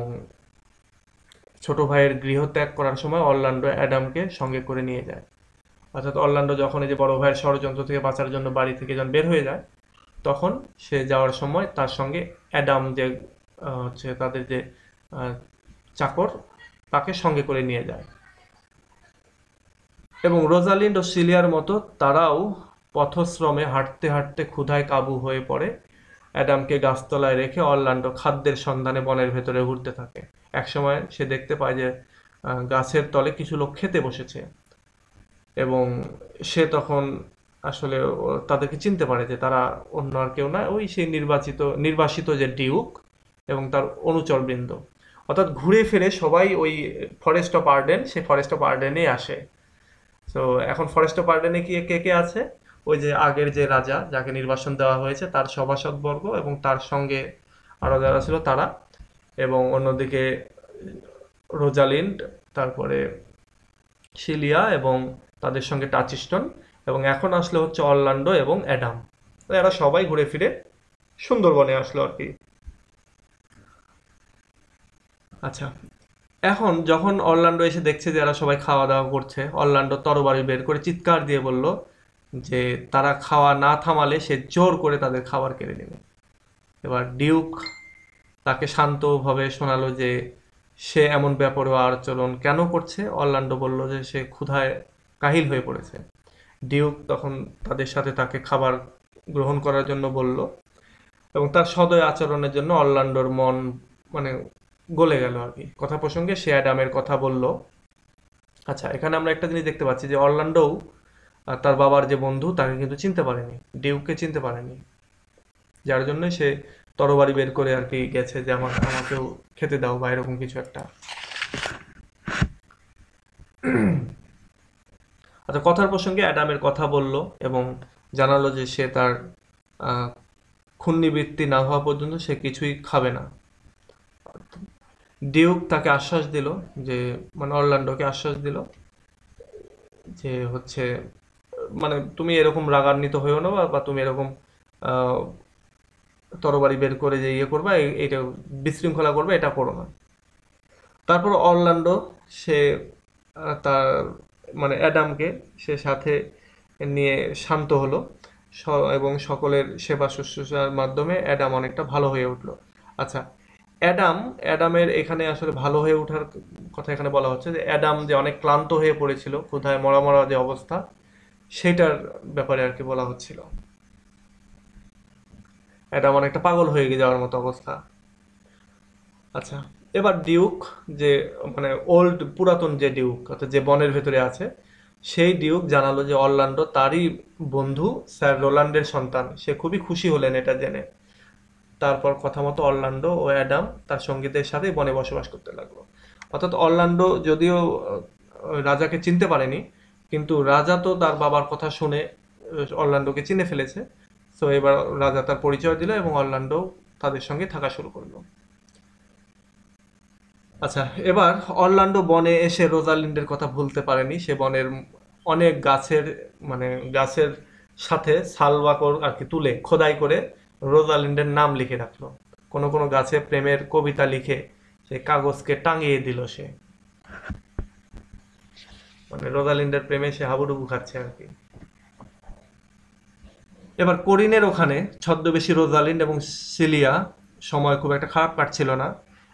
ছোট ভাইয়ের গৃহত্যাগ করার সময় অরল্যান্ডো অ্যাডামকে সঙ্গে করে নিয়ে যায়। অর্থাৎ অরল্যান্ডো যখন এই যে বড় ভাইয়ের ষড়যন্ত্র থেকে বাঁচার জন্য বাড়ি থেকে যখন বের হয়ে যায়, তখন সে যাওয়ার সময় তার সঙ্গে অ্যাডাম যে হচ্ছে তাদের যে চাকর, তাকে সঙ্গে করে নিয়ে যায়। এবং রোজালিন্ড ও সিলিয়ার মতো তারাও পথশ্রমে হাঁটতে হাঁটতে ক্ষুধায় কাবু হয়ে পড়ে। অ্যাডামকে গাছতলায় রেখে অরল্যান্ডো খাদ্যের সন্ধানে বনের ভেতরে ঘুরতে থাকে। একসময় সে দেখতে পায় যে গাছের তলে কিছু লোক খেতে বসেছে এবং সে তখন আসলে তাদেরকে চিনতে পারে যে তারা অন্য আর কেউ না, ওই সেই নির্বাসিত যে ডিউক এবং তার অনুচরবৃন্দ। অর্থাৎ ঘুরে ফিরে সবাই ওই ফরেস্ট অফ আর্ডেন, সেই ফরেস্ট অফ আর্ডেনে আসে। তো এখন ফরেস্ট অফ আর্ডেনে কি কে কে আছে? ওই যে আগের যে রাজা যাকে নির্বাসন দেওয়া হয়েছে তার সভাসদবর্গ এবং তার সঙ্গে আরো যারা ছিল তারা, এবং অন্যদিকে রোজালিন্ড, তারপরে সিলিয়া এবং তাদের সঙ্গে টাচিস্টন এবং এখন আসলে হচ্ছে অরল্যান্ডো এবং অ্যাডাম। তো এরা সবাই ঘুরে ফিরে সুন্দরবনে আসলো আর কি। আচ্ছা, এখন যখন অরল্যান্ডো এসে দেখছে যে এরা সবাই খাওয়া দাওয়া করছে, অরল্যান্ডো তরবারি বের করে চিৎকার দিয়ে বলল যে তারা খাওয়া না থামালে সে জোর করে তাদের খাবার কেড়ে নেবে। এবার ডিউক তাকে শান্তভাবে শোনালো যে সে এমন বেপরোয়া আচরণ কেন করছে। অরল্যান্ডো বলল যে সে ক্ষুধায় কাহিল হয়ে পড়েছে। ডিউক তখন তাদের সাথে তাকে খাবার গ্রহণ করার জন্য বলল এবং তার সদয় আচরণের জন্য অরল্যান্ডোর মন মানে গলে গেল আর কি। কথা প্রসঙ্গে সে অ্যাডামের কথা বলল। আচ্ছা, এখানে আমরা একটা জিনিস দেখতে পাচ্ছি যে অরল্যান্ডোও তার বাবার যে বন্ধু তাকে কিন্তু চিনতে পারেনি, ডিউককে চিনতে পারেনি, যার জন্য সে তরবারি বের করে আর কি গেছে যে আমাকেও খেতে দাও বা এরকম কিছু একটা। আচ্ছা, কথার প্রসঙ্গে অ্যাডামের কথা বলল এবং জানালো যে সে তার আহ, ক্ষুণ্ণিবৃত্তি না হওয়া পর্যন্ত সে কিছুই খাবে না। ডিউক তাকে আশ্বাস দিল যে মানে অরল্যান্ডোকে আশ্বাস দিল যে হচ্ছে মানে তুমি এরকম রাগান্বিত হয়েও না বা তুমি এরকম আহ, তরবারি বের করে যে ইয়ে করবা এটা বিশৃঙ্খলা করবে, এটা করো না। তারপর অরল্যান্ডো সে তার মানে অ্যাডামকে সে সাথে নিয়ে শান্ত হলো এবং সকলের সেবা শুশ্রূষার মাধ্যমে অ্যাডাম অনেকটা ভালো হয়ে উঠলো। আচ্ছা, অ্যাডামের এখানে আসলে ভালো হয়ে ওঠার কথা এখানে বলা হচ্ছে যে অ্যাডাম যে অনেক ক্লান্ত হয়ে পড়েছিল, ক্ষুধায় মরা মরা যে অবস্থা, সেটার ব্যাপারে আর কি বলা হচ্ছিল। অ্যাডাম অনেকটা পাগল হয়ে যাওয়ার মতো অবস্থা। আচ্ছা, এবার ডিউক যে মানে ওল্ড পুরাতন যে ডিউক অর্থাৎ যে বনের ভেতরে আছে, সেই ডিউক জানালো যে অরল্যান্ডো তারই বন্ধু স্যার রোল্যান্ডের সন্তান। সে খুবই খুশি হলেন এটা জেনে। তারপর কথা মতো অরল্যান্ডো ও অ্যাডাম তার সঙ্গীদের সাথে বনে বসবাস করতে লাগলো। অর্থাৎ অরল্যান্ডো যদিও রাজাকে চিনতে পারেনি, কিন্তু রাজা তো তার বাবার কথা শুনে অরল্যান্ডোকে চিনে ফেলেছে। তো এবার রাজা তার পরিচয় দিল এবং অরল্যান্ডো তাদের সঙ্গে থাকা শুরু করলো। আচ্ছা, এবার অরল্যান্ডো বনে এসে রোজালিন্ডের কথা ভুলতে পারেনি। সে বনের অনেক গাছের মানে গাছের সাথে শালবাকর আর কি তুলে খোদাই করে রোজালিন্ডের নাম লিখে রাখলো। কোনো কোনো গাছে প্রেমের কবিতা লিখে সে কাগজকে টাঙিয়ে দিল সে। মানে রোজালিন্ডের প্রেমে সে হাবুডুবু খাচ্ছে আর কি। এবার করিনের ওখানে ছদ্মবেশী রোজালিন্ড এবং সিলিয়া সময় খুব একটা খারাপ কাটছিল না।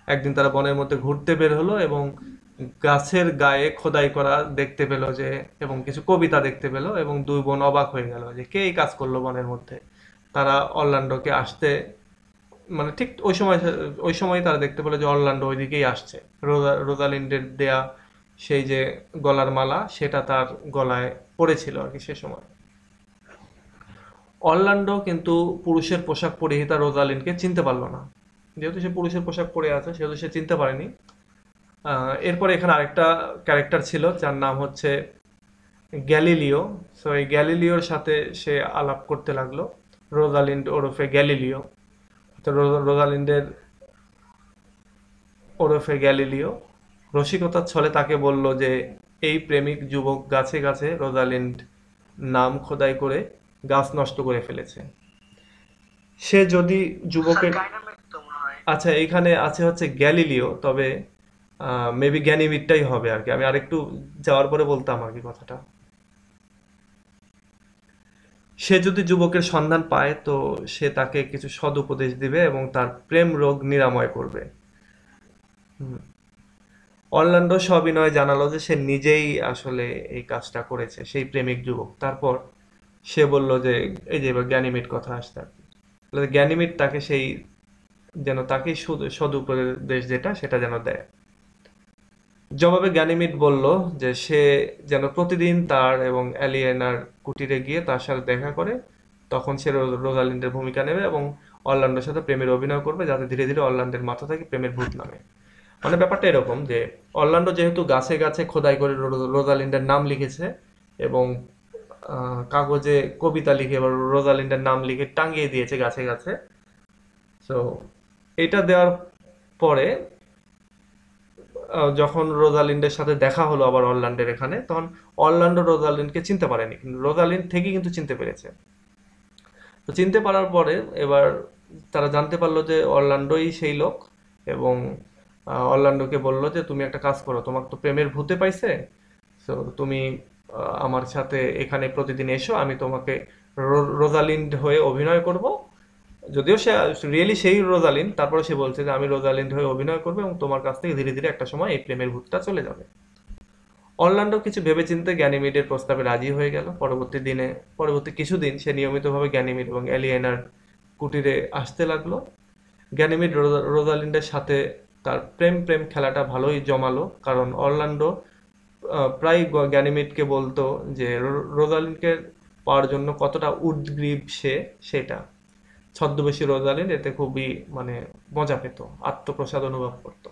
একদিন তারা বনের মধ্যে ঘুরতে বের হলো এবং গাছের গায়ে খোদাই করা দেখতে পেলো যে এবং কিছু কবিতা দেখতে পেলো এবং দুই বোন অবাক হয়ে গেল যে কে এই কাজ করলো বনের মধ্যে। তারা অরল্যান্ডোকে আসতে মানে ঠিক ওই সময় তারা দেখতে পেলো যে অরল্যান্ডো ওইদিকেই আসছে। রোজালিন্ডের দেয়া সেই যে গলার মালা সেটা তার গলায় পড়েছিল আর কি সে সময়। অরল্যান্ডো কিন্তু পুরুষের পোশাক পরিহিতা রোজালিন্ডকে চিনতে পারলো না। যেহেতু সে পুরুষের পোশাক পরে আছে সেহেতু সে চিনতে পারেনি। এরপরে এখানে আরেকটা ক্যারেক্টার ছিল যার নাম হচ্ছে গ্যালিলিও। সো এই গ্যালিলিওর সাথে সে আলাপ করতে লাগলো, রোজালিন্ড ওরফে গ্যালিলিও। তো রোজালিন্ডের ওরফে গ্যালিলিও রসিকতার ছলে তাকে বলল যে এই প্রেমিক যুবক গাছে গাছে রোজালিন্ড নাম খোদাই করে গাছ নষ্ট করে ফেলেছে। সে যদি যুবকের আচ্ছা, এইখানে আছে হচ্ছে গ্যালিলিও, তবে মেবি জ্ঞানীমিডটাই হবে আর কি। আমি আরেকটু যাওয়ার পরে বলতাম আর কি কথাটা। সে যদি যুবকের সন্ধান পায় তো সে তাকে কিছু সদুপদেশ দিবে এবং তার প্রেম রোগ নিরাময় করবে। হুম। অরল্যান্ডো সবিনয়ে জানালো যে সে নিজেই আসলে এই কাজটা করেছে, সেই প্রেমিক যুবক। তারপর সে বলল যে এই যে এবার জ্ঞানীমিড কথা আসছে আর কি। বলে যে জ্ঞানীমিড তাকে সেই যেন তাকে সদুপদেশ যেটা সেটা যেন দেয়। জবাবে গ্যানিমিড বলল যে সে যেন প্রতিদিন তার এবং অ্যালিয়েনার কুটিরে গিয়ে তার সাথে দেখা করে। তখন সে রোজালিন্ডের ভূমিকা নেবে এবং অরল্যান্ডোর সাথে প্রেমের অভিনয় করবে যাতে ধীরে ধীরে অরল্যান্ডের মাথা থেকে প্রেমের ভূত নামে। মানে ব্যাপারটা এরকম যে অরল্যান্ডো যেহেতু গাছে গাছে খোদাই করে রোজালিন্ডের নাম লিখেছে এবং কাগজে কবিতা লিখে এবার রোজালিন্ডের নাম লিখে টাঙিয়ে দিয়েছে গাছে গাছে। তো এটা দেওয়ার পরে যখন রোজালিন্ডের সাথে দেখা হলো আবার অরল্যান্ডের এখানে, তখন অরল্যান্ডো রোজালিন্ডকে চিনতে পারেনি, কিন্তু রোজালিন্ড ঠিকই কিন্তু চিনতে পেরেছে। তো চিনতে পারার পরে এবার তারা জানতে পারলো যে অরল্যান্ডোই সেই লোক, এবং অরল্যান্ডোকে বললো যে তুমি একটা কাজ করো, তোমার তো প্রেমের ভূতে পাইছে, তো তুমি আমার সাথে এখানে প্রতিদিন এসো, আমি তোমাকে রোজালিন্ড হয়ে অভিনয় করব। যদিও সে রিয়েলি সেই রোজালিন্ড, তারপরে সে বলছে যে আমি রোজালিন্ড হয়ে অভিনয় করবো এবং তোমার কাছ থেকে ধীরে ধীরে একটা সময় এই প্রেমের ভূতটা চলে যাবে। অরল্যান্ডো কিছু ভেবেচিন্তে গ্যানিমিডের প্রস্তাবে রাজি হয়ে গেল। পরবর্তী কিছুদিন সে নিয়মিতভাবে গ্যানিমিড এবং এলিয়েনার কুটিরে আসতে লাগলো। গ্যানিমিড রোজালিন্ডের সাথে তার প্রেম প্রেম খেলাটা ভালোই জমালো, কারণ অরল্যান্ডো প্রায় গ্যানিমিডকে বলতো যে রোজালিন্ডকে পাওয়ার জন্য কতটা উদ্গ্রীব সে, সেটা ছদ্মবেশী রোজালিন্ড এতে খুবই মানে মজা পেত, আত্মপ্রসাদ অনুভব করতো।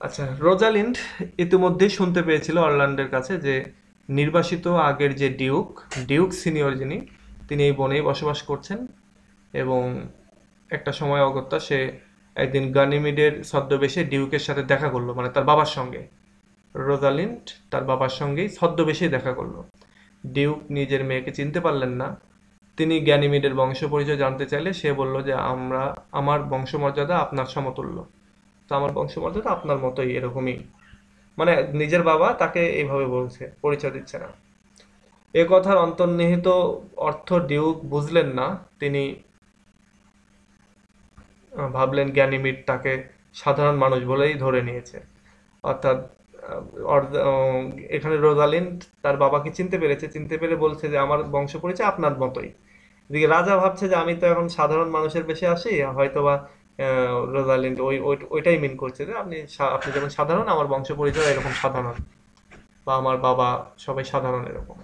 আচ্ছা, রোজালিন্ড ইতিমধ্যেই শুনতে পেয়েছিল অরল্যান্ডের কাছে যে নির্বাসিত আগের যে ডিউক সিনিয়র যিনি, তিনি এই বনেই বসবাস করছেন। এবং একটা সময় অগত্যা সে একদিন গানিমিডের ছদ্মবেশে ডিউকের সাথে দেখা করলো, মানে তার বাবার সঙ্গে। রোজালিন্ড তার বাবার সঙ্গেই ছদ্মবেশেই দেখা করলো। ডিউক নিজের মেয়েকে চিনতে পারলেন না। তিনি গ্যানিমিডের বংশ পরিচয় জানতে চাইলে সে বলল যে আমার বংশমর্যাদা আপনার সমতুল্য। তো আমার বংশমর্যাদা আপনার মতোই, এরকমই। মানে নিজের বাবা তাকে এইভাবে বলছে, পরিচয় দিচ্ছে না। এ কথার অন্তর্নিহিত অর্থ ডিউক বুঝলেন না। তিনি ভাবলেন গ্যানিমিড তাকে সাধারণ মানুষ বলেই ধরে নিয়েছে। অর্থাৎ এখানে রোজালিন্ড তার বাবাকে চিনতে পেরেছে, চিনতে পেরে বলছে যে আমার বংশ পরিচয় আপনার মতোই। এদিকে রাজা ভাবছে যে আমি তো এখন সাধারণ মানুষের বেশে আসি, হয়তোবা রোজালিন্ড ওইটাই মিন করছে যে আপনি যেমন সাধারণ, আমার বংশ পরিচয় এরকম সাধারণ, বা আমার বাবা সবাই সাধারণ, এরকম।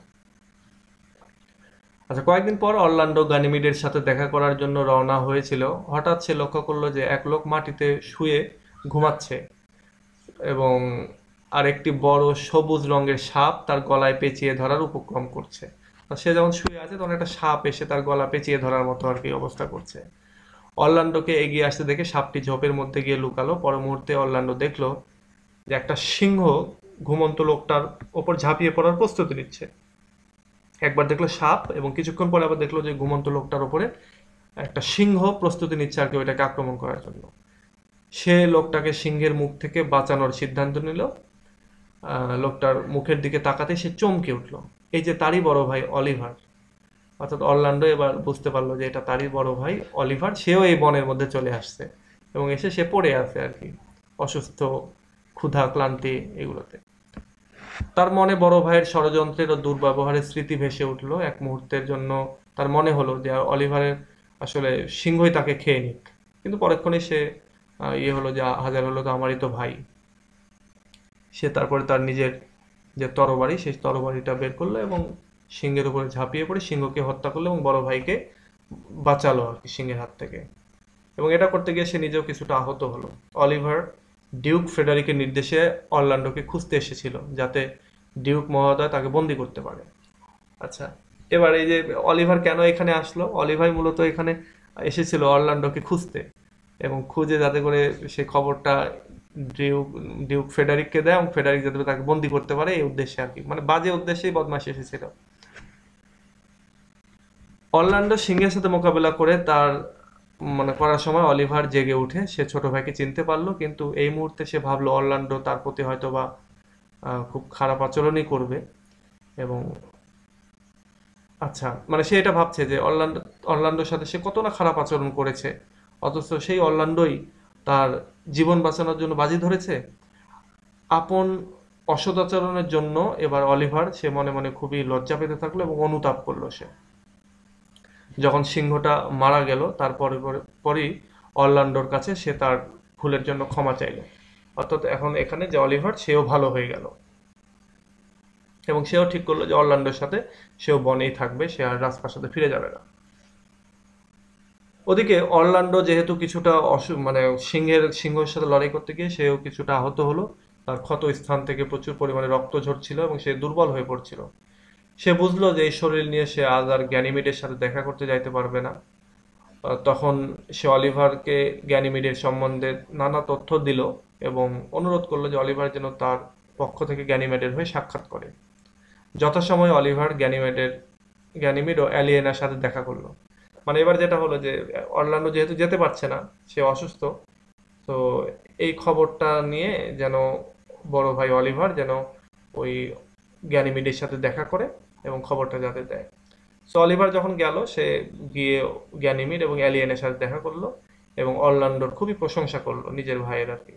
আচ্ছা, কয়েকদিন পর অরল্যান্ডো গানিমিডের সাথে দেখা করার জন্য রওনা হয়েছিল। হঠাৎ সে লক্ষ্য করলো যে এক লোক মাটিতে শুয়ে ঘুমাচ্ছে, এবং আরেকটি বড় সবুজ রঙের সাপ তার গলায় পেঁচিয়ে ধরার উপক্রম করছে। সে যখন শুয়ে আছে তখন একটা সাপ এসে তার গলা পেঁচিয়ে ধরার মতো আর কি অবস্থা করছে। অরল্যান্ডোকে এগিয়ে আসতে দেখে সাপটি ঝোপের মধ্যে গিয়ে লুকালো। পর মুহূর্তে অরল্যান্ডো দেখলো যে একটা সিংহ ঘুমন্ত লোকটার ওপর ঝাঁপিয়ে পড়ার প্রস্তুতি নিচ্ছে। একবার দেখলো সাপ, এবং কিছুক্ষণ পরে আবার দেখলো যে ঘুমন্ত লোকটার ওপরে একটা সিংহ প্রস্তুতি নিচ্ছে আর কি ওইটাকে আক্রমণ করার জন্য। সে লোকটাকে সিংহের মুখ থেকে বাঁচানোর সিদ্ধান্ত নিল। লোকটার মুখের দিকে তাকাতে সে চমকে উঠলো। এই যে তারই বড় ভাই অলিভার। অর্থাৎ অরল্যান্ডো এবার বুঝতে পারলো যে এটা তারই বড় ভাই অলিভার, সেও এই বনের মধ্যে চলে আসছে, এবং এসে সে পড়ে আছে আর কি, অসুস্থ, ক্ষুধা, ক্লান্তি এগুলোতে। তার মনে বড় ভাইয়ের ষড়যন্ত্রের ও দুর্ব্যবহারের স্মৃতি ভেসে উঠলো। এক মুহূর্তের জন্য তার মনে হলো যে অলিভারের আসলে সিংহই তাকে খেয়ে নিক, কিন্তু পরক্ষণে সে হলো যে হাজার হলো তো আমারই তো ভাই। সে তারপরে তার নিজের যে তরবারি, সেই তরবারিটা বের করলো এবং সিংহের উপরে ঝাঁপিয়ে পড়ে সিংহকে হত্যা করলো এবং বড় ভাইকে বাঁচালো আর কি সিংহের হাত থেকে। এবং এটা করতে গিয়ে সে নিজেও কিছুটা আহত হলো। অলিভার ডিউক ফ্রেডারিকের নির্দেশে অরল্যান্ডোকে খুঁজতে এসেছিল, যাতে ডিউক মহোদয় তাকে বন্দি করতে পারে। আচ্ছা, এবার এই যে অলিভার কেন এখানে আসলো, অলিভার মূলত এখানে এসেছিল অরল্যান্ডোকে খুঁজতে, এবং খুঁজে যাতে করে সে খবরটা ডিউক ডিউক ফ্রেডারিককে দেয় এবং ফ্রেডারিক যাতে তাকে বন্দি করতে পারে, এই উদ্দেশ্যে আর কি, মানে বাজে উদ্দেশ্যেই বদমাশ এসেছিল। অরল্যান্ডো সিংহের সাথে মোকাবেলা করে তার মানে করার সময় অলিভার জেগে উঠে, সে ছোট ভাইকে চিনতে পারলো, কিন্তু এই মুহূর্তে সে ভাবলো অরল্যান্ডো তার প্রতি হয়তো বা খুব খারাপ আচরণই করবে। এবং আচ্ছা, মানে সে এটা ভাবছে যে অরল্যান্ডোর সাথে সে কত না খারাপ আচরণ করেছে, অথচ সেই অরল্যান্ডোই তার জীবন বাঁচানোর জন্য বাজি ধরেছে। আপন অসৎ আচরণের জন্য এবার অলিভার সে মনে মনে খুবই লজ্জা পেতে থাকলো এবং অনুতাপ করলো সে। যখন সিংহটা মারা গেল তারপরে পরেই অরল্যান্ডোর কাছে সে তার ভুলের জন্য ক্ষমা চাইল। অর্থাৎ এখন এখানে যে অলিভার সেও ভালো হয়ে গেল, এবং সেও ঠিক করলো যে অরল্যান্ডোর সাথে সেও বনেই থাকবে, সে আর রাজপ্রাসাদে ফিরে যাবে না। ওদিকে অরল্যান্ডো যেহেতু কিছুটা মানে সিংহের সাথে লড়াই করতে গিয়ে সেও কিছুটা আহত হলো। তার ক্ষত স্থান থেকে প্রচুর পরিমাণে রক্ত ঝরছিল এবং সে দুর্বল হয়ে পড়ছিল। সে বুঝলো যে এই শরীর নিয়ে সে আজ আর গ্যানিমিডের সাথে দেখা করতে যাইতে পারবে না। তখন সে অলিভারকে গ্যানিমিডের সম্বন্ধে নানা তথ্য দিল এবং অনুরোধ করলো যে অলিভার যেন তার পক্ষ থেকে গ্যানিমেডের হয়ে সাক্ষাৎ করে। যথাসময়ে অলিভার গ্যানিমিড ও অ্যালিয়েনার সাথে দেখা করলো। মানে এবার যেটা হলো যে অরল্যান্ডো যেহেতু যেতে পারছে না, সে অসুস্থ, তো এই খবরটা নিয়ে যেন বড় ভাই অলিভার যেন ওই গ্যানিমিডের সাথে দেখা করে এবং খবরটা যাতে দেয়। সো অলিভার যখন গেল, সে গিয়ে গ্যানিমিড এবং অ্যালিয়েনের সাথে দেখা করলো এবং অরল্যান্ডোর খুবই প্রশংসা করলো, নিজের ভাইয়ের আর কি।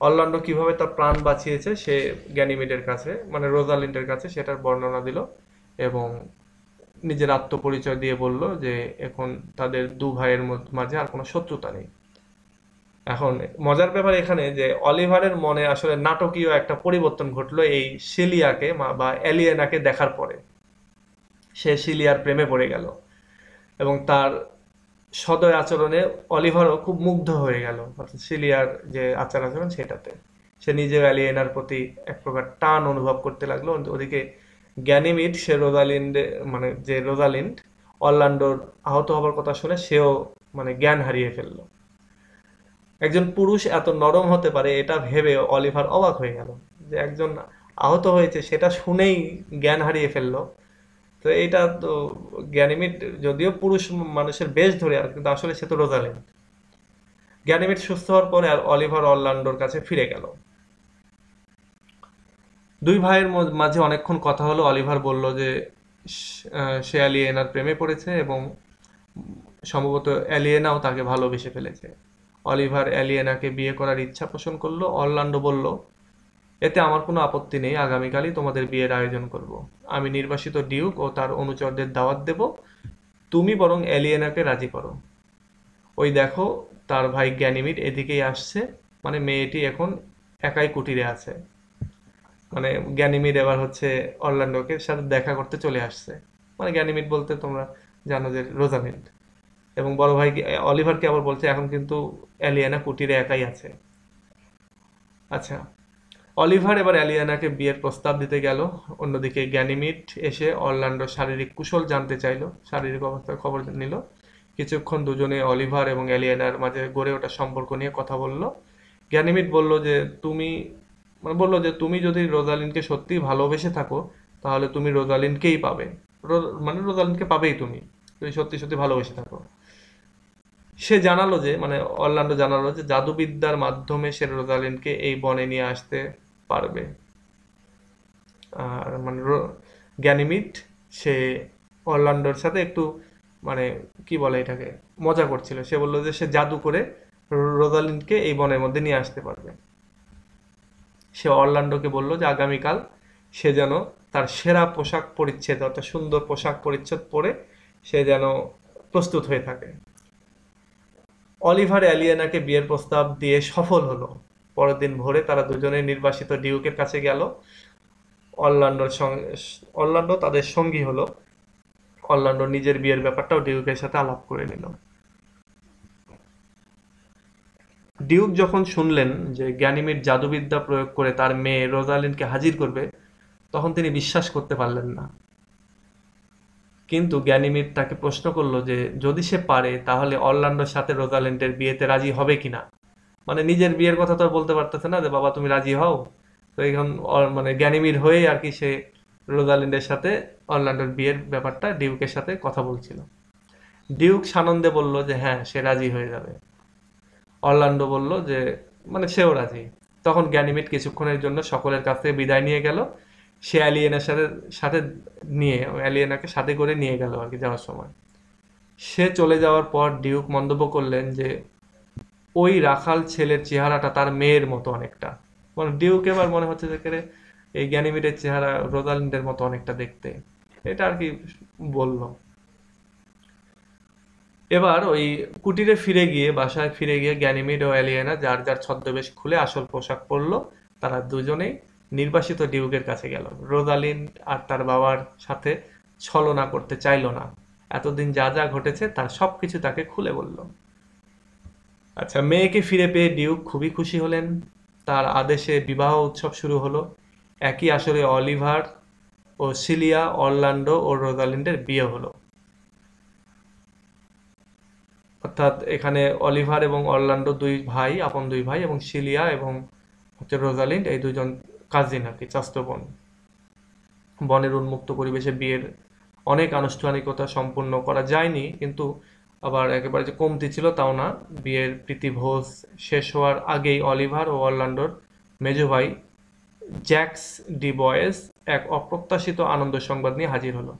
অরল্যান্ডো কিভাবে তার প্রাণ বাঁচিয়েছে সে গ্যানিমিডের কাছে, মানে রোজালিন্ডের কাছে সেটার বর্ণনা দিল এবং নিজের আত্মপরিচয় দিয়ে বলল যে এখন তাদের দু ভাইয়ের মাঝে আর কোনো শত্রুতা নেই। এখন মজার ব্যাপার এখানে যে অলিভারের মনে আসলে নাটকীয় একটা পরিবর্তন ঘটলো এই সিলিয়াকে বা এলিয়েনাকে দেখার পরে। সে সিলিয়ার প্রেমে পড়ে গেল এবং তার সদয় আচরণে অলিভারও খুব মুগ্ধ হয়ে গেল, অর্থাৎ সিলিয়ার যে আচার আচরণ সেটাতে। সে নিজেও অ্যালিয়েনার প্রতি এক প্রকার টান অনুভব করতে লাগলো। ওদিকে গ্যানিমিড, সে রোজালিন্ডে, মানে যে রোজালিন্ড অরল্যান্ডোর আহত হবার কথা শুনে সেও মানে জ্ঞান হারিয়ে ফেললো। একজন পুরুষ এত নরম হতে পারে এটা ভেবে অলিভার অবাক হয়ে গেল, যে একজন আহত হয়েছে সেটা শুনেই জ্ঞান হারিয়ে ফেললো। তো এইটা তো গ্যানিমিড যদিও পুরুষ মানুষের বেশ ধরে, আর কিন্তু আসলে সে তো রোজালিন্ড। গ্যানিমিড সুস্থ হওয়ার পরে আর অলিভার অরল্যান্ডোর কাছে ফিরে গেল। দুই ভাইয়ের মাঝে অনেকক্ষণ কথা হলো। অলিভার বলল যে সে অ্যালিয়েনার প্রেমে পড়েছে এবং সম্ভবত অ্যালিয়েনাও তাকে ভালোবেসে ফেলেছে। অলিভার অ্যালিয়েনাকে বিয়ে করার ইচ্ছা পোষণ করলো। অরল্যান্ডো বলল, এতে আমার কোনো আপত্তি নেই, আগামীকালই তোমাদের বিয়ের আয়োজন করব। আমি নির্বাসিত ডিউক ও তার অনুচরদের দাওয়াত দেব, তুমি বরং এলিয়েনাকে রাজি করো। ওই দেখো, তার ভাই গ্যানিমিড এদিকেই আসছে। মানে মেয়েটি এখন একাই কুটিরে আছে। মানে গ্যানিমিড এবার হচ্ছে অরল্যান্ডোকে সাথে দেখা করতে চলে আসছে। মানে গ্যানিমিড বলতে তোমরা জানো যে রোজালিন্ড। এবং বড় ভাই অলিভারকে আবার বলছে এখন কিন্তু এলিয়েনা কুটিরে একাই আছে। আচ্ছা, অলিভার এবার অ্যালিয়ানাকে বিয়ের প্রস্তাব দিতে গেল। অন্যদিকে গ্যানিমিড এসে অরল্যান্ডোর শারীরিক কুশল জানতে চাইলো, শারীরিক অবস্থার খবর নিল। কিছুক্ষণ দুজনে অলিভার এবং অ্যালিয়ানার মাঝে গড়ে ওঠা সম্পর্ক নিয়ে কথা বলল। গ্যানিমিড বলল যে তুমি যদি রোজালিনকে সত্যিই ভালোবেসে থাকো তাহলে তুমি রোজালিনকেই পাবে। মানে রোজালিনকে পাবেই তুমি, যদি সত্যি সত্যি ভালোবেসে থাকো। সে জানালো যে মানে অরল্যান্ডো জানালো যে জাদুবিদ্যার মাধ্যমে সে রোজালিনকে এই বনে নিয়ে আসতে পারবে। আর মানে গ্যানিমিড সে অরল্যান্ডোর সাথে একটু মানে কি বলে এটাকে মজা করছিল। সে বললো যে সে জাদু করে রোজালিনকে এই বনের মধ্যে নিয়ে আসতে পারবে। সে অরল্যান্ডোকে বলল যে আগামীকাল সে যেন তার সেরা পোশাক পরিচ্ছদ, অর্থাৎ সুন্দর পোশাক পরিচ্ছদ পরে সে যেন প্রস্তুত হয়ে থাকে। অলিভার অ্যালিয়েনাকে বিয়ের প্রস্তাব দিয়ে সফল হলো। পরের দিন ভোরে তারা দুজনে নির্বাসিত ডিউকের কাছে গেল। অরল্যান্ডোর সঙ্গে অরল্যান্ডো তাদের সঙ্গী হলো। অরল্যান্ডো নিজের বিয়ের ব্যাপারটাও ডিউকের সাথে আলাপ করে নিল। ডিউক যখন শুনলেন যে গ্যানিমিড জাদুবিদ্যা প্রয়োগ করে তার মেয়ে রোজালিনকে হাজির করবে, তখন তিনি বিশ্বাস করতে পারলেন না। কিন্তু গ্যানিমিড তাকে প্রশ্ন করলো যে যদি সে পারে তাহলে অরল্যান্ডোর সাথে রোজালিন্ডের বিয়েতে রাজি হবে কিনা। মানে নিজের বিয়ের কথা তো আর বলতে পারতেছে না যে বাবা তুমি রাজি হও। তো এখন মানে গ্যানিমিড হয়ে আর কি সে রোজালিন্ডের সাথে অরল্যান্ডোর বিয়ের ব্যাপারটা ডিউকের সাথে কথা বলছিল। ডিউক সানন্দে বলল যে হ্যাঁ, সে রাজি হয়ে যাবে। অরল্যান্ডো বলল যে মানে সেও রাজি। তখন গ্যানিমিড কিছুক্ষণের জন্য সকলের কাছ থেকে বিদায় নিয়ে গেল। সে অ্যালিয়েনার সাথে সাথে অ্যালিয়েনাকে সাথে করে নিয়ে গেল আর কি যাওয়ার সময়। সে চলে যাওয়ার পর ডিউক মন্তব্য করলেন যে ওই রাখাল ছেলের চেহারাটা তার মেয়ের মতো অনেকটা। মানে ডিউক এবার মনে হচ্ছে যে এই গ্যানিমিডের চেহারা রোজালিন্ডের মতো অনেকটা দেখতে, এটা আর কি বলল। এবার ওই কুটিরে বাসায় ফিরে গিয়ে গ্যানিমিড ও অ্যালিয়েনা যার যার ছদ্মবেশ খুলে আসল পোশাক পরলো। তারা দুজনেই নির্বাসিত ডিউকের কাছে গেল। রোজালিন্ড আর তার বাবার সাথে ছলনা করতে চাইলো না। এতদিন যা যা ঘটেছে তার সবকিছু তাকে খুলে বলল। আচ্ছা, মেয়েকে ফিরে পেয়ে ডিউক খুবই খুশি হলেন। তার আদেশে বিবাহ উৎসব শুরু হলো। একই আসরে অলিভার ও সিলিয়া, অরল্যান্ডো ও রোজালিন্ডের বিয়ে হলো। অর্থাৎ এখানে অলিভার এবং অরল্যান্ডো দুই ভাই, আপন দুই ভাই, এবং সিলিয়া এবং হচ্ছে রোজালিন্ড এই দুজন কাজিন আর কি, চাচাতো বোন। বনের উন্মুক্ত পরিবেশে বিয়ের অনেক আনুষ্ঠানিকতা সম্পূর্ণ করা যায়নি, কিন্তু আবার একেবারে যে কমতি ছিল তাও না। বিয়ের প্রীতিভোজ শেষ হওয়ার আগেই অলিভার ও অরল্যান্ডোর মেজো ভাই জ্যাক্স ডি বয়েস এক অপ্রত্যাশিত আনন্দ সংবাদ নিয়ে হাজির হলো।